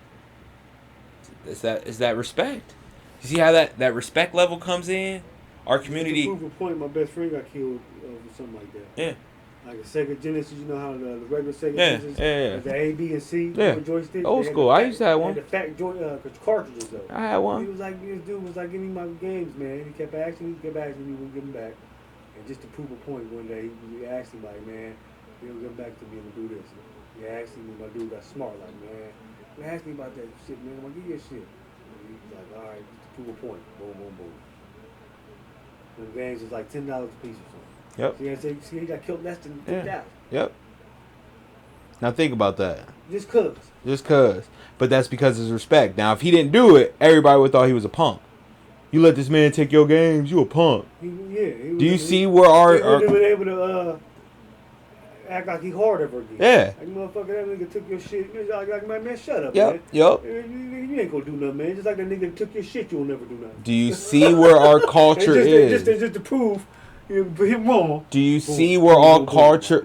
It's that respect. You see how that respect level comes in? Our community. To prove a point, my best friend got killed over something like that. Yeah. Like a Sega Genesis, you know how the regular Sega Genesis, yeah. the A, B, and C joystick. Old school. I used to have one. The fat cartridges though. I had one. He was like, this dude was like, give me my games, man. He kept asking me, we wouldn't give him back. And just to prove a point, one day he asked him like, man, he'll give back to me and do this. He asked him, my dude got smart, like, man, he asked me about that shit, man. I'm gonna give you a shit. And he was like, all right, just to prove a point. Boom, boom, boom. And the games was like $10 a piece or something. Yep. See, he got killed less than 10,000. Yep. Now think about that. Just cause. But that's because of his respect. Now, if he didn't do it, everybody would have thought he was a punk. You let this man take your games, you a punk. Do you see where our... He wouldn't have been able to act like he hard ever again. Yeah. Like, motherfucker, that nigga took your shit. Like, man, shut up, Yep. man. Yep. You ain't gonna do nothing, man. Just like that nigga took your shit, you'll never do nothing. Do you see where our culture is? Just to prove him wrong. Do you see where all culture...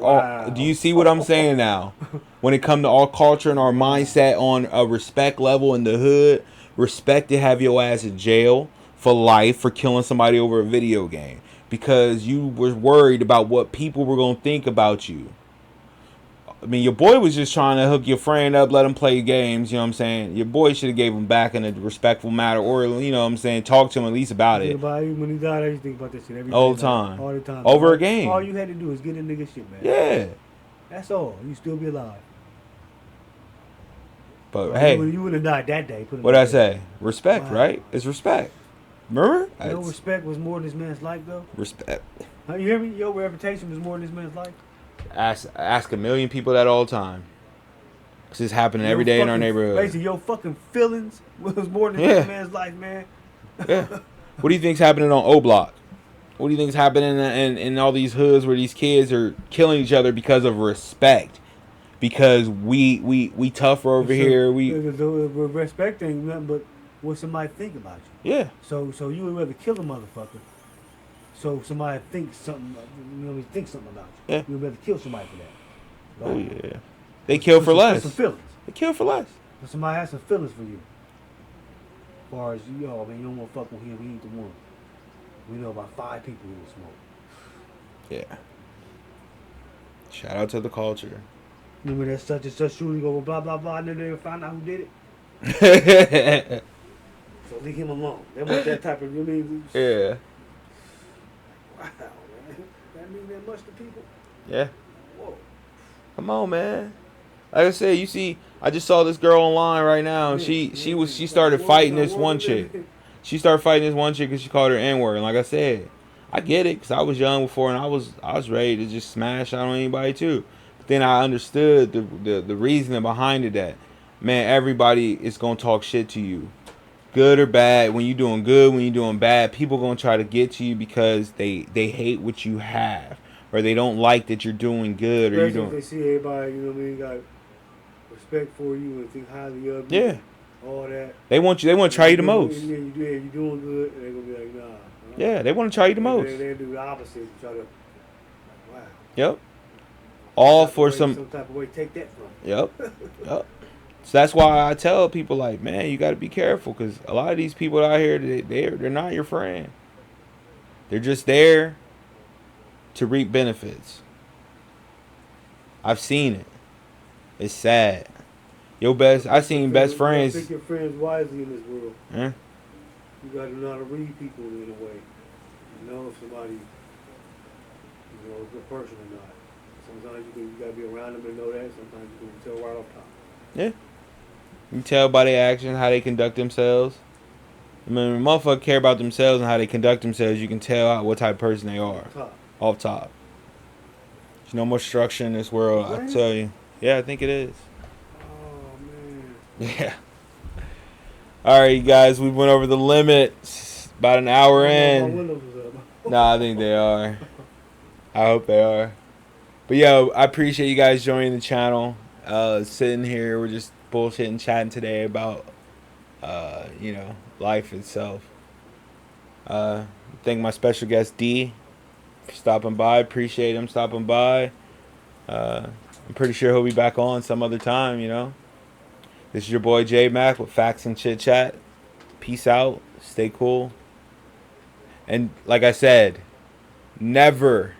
do you see what I'm saying now? When it comes to all culture and our mindset on a respect level in the hood, respect to have your ass in jail for life for killing somebody over a video game. Because you were worried about what people were going to think about you. I mean, your boy was just trying to hook your friend up, let him play games, you know what I'm saying? Your boy should have gave him back in a respectful manner, or, you know what I'm saying, talk to him at least about it. When he died, I used to think about that shit every All day. the time. All the time. Over a game. All you had to do is get a nigga shit, man. Yeah. That's all. You still be alive. But, well, hey. You would have died that day. What'd I say? Respect, right? It's respect. Remember? You know, respect was more than this man's life, though? Respect. You hear me? Your reputation was more than this man's life? Ask a million people that all the time. Because it's happening every day in our neighborhood. Basically, your fucking feelings was more than this man's life, man. Yeah. What do you think's happening on O Block? What do you think's happening in all these hoods where these kids are killing each other because of respect? Because we tougher over here. We're respecting nothing but what somebody think about you. Yeah. So you would rather kill a motherfucker. So somebody thinks something. Think something about you. Yeah. You'd rather kill somebody for that. Oh yeah. They kill for less. Some feelings. They kill for less. But somebody has some feelings for you. As far as man, you don't want to fuck with him. He ain't the one. We know about 5 people who smoke. Yeah. Shout out to the culture. Remember that such and such shooting over blah blah blah, and then they'll find out who did it. So leave him alone. They want that type of. Yeah. Wow, man. That mean that much to people? Yeah. Whoa. Come on, man. Like I said, you see, I just saw this girl online right now, and she started fighting this one chick. She started fighting this one chick because she called her N-word. And like I said, I get it because I was young before, and I was ready to just smash out on anybody too. But then I understood the reasoning behind it. That man, everybody is gonna talk shit to you, good or bad. When you're doing good, when you're doing bad, people gonna try to get to you because they hate what you have, or they don't like that you're doing good, or you're doing. If they see everybody, you know what I mean, got respect for you and think highly of you. Yeah. All that. They want to try you the most. Yeah, you're doing good, and they're gonna be like, nah. Yeah, they want to try you the most. They do the opposite. Try to, wow. Yep. All for some type of way. Take that from. Yep. Yep. So that's why I tell people, like, man, you got to be careful, because a lot of these people out here, they're not your friend. They're just there to reap benefits. I've seen it. It's sad. I seen best friends. Pick your friends wisely in this world. Huh? You got to know how to read people in a way. You know if somebody, a good person or not. Sometimes you got to be around them and know that. Sometimes you can tell right off top. Yeah. You can tell by their actions how they conduct themselves. I mean, when motherfuckers care about themselves and how they conduct themselves, you can tell what type of person they are. Off top. There's no more structure in this world, I tell you. Yeah, I think it is. Yeah. All right, you guys, we went over the limit. About an hour in. Nah, I think they are. I hope they are. But yo, I appreciate you guys joining the channel. Sitting here, we're just bullshitting, chatting today about, life itself. Thank my special guest D for stopping by. Appreciate him stopping by. I'm pretty sure he'll be back on some other time, This is your boy J Mac with Facts and Chit Chat. Peace out. Stay cool. And like I said, never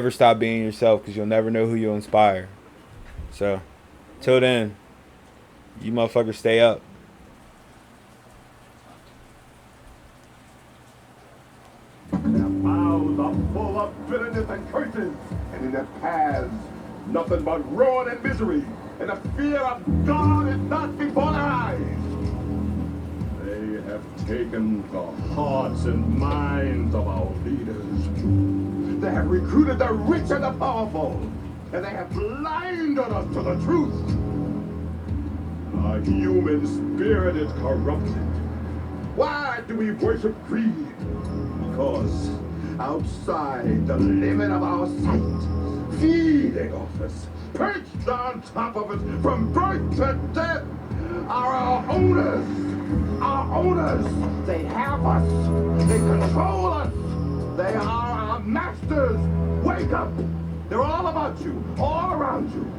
stop being yourself, because you'll never know who you'll inspire. So, till then, you motherfuckers stay up. Their mouths are full of bitterness and curses, and in their paths, nothing but ruin and misery. And the fear of God is not before their eyes. They have taken the hearts and minds of our leaders. They have recruited the rich and the powerful, and they have blinded us to the truth. Our human spirit is corrupted. Why do we worship greed? Because outside the limit of our sight, feeding off us, perched on top of us from birth to death, are our owners. Our owners. They have us. They control us. They are our masters. Wake up. They're all about you, all around you.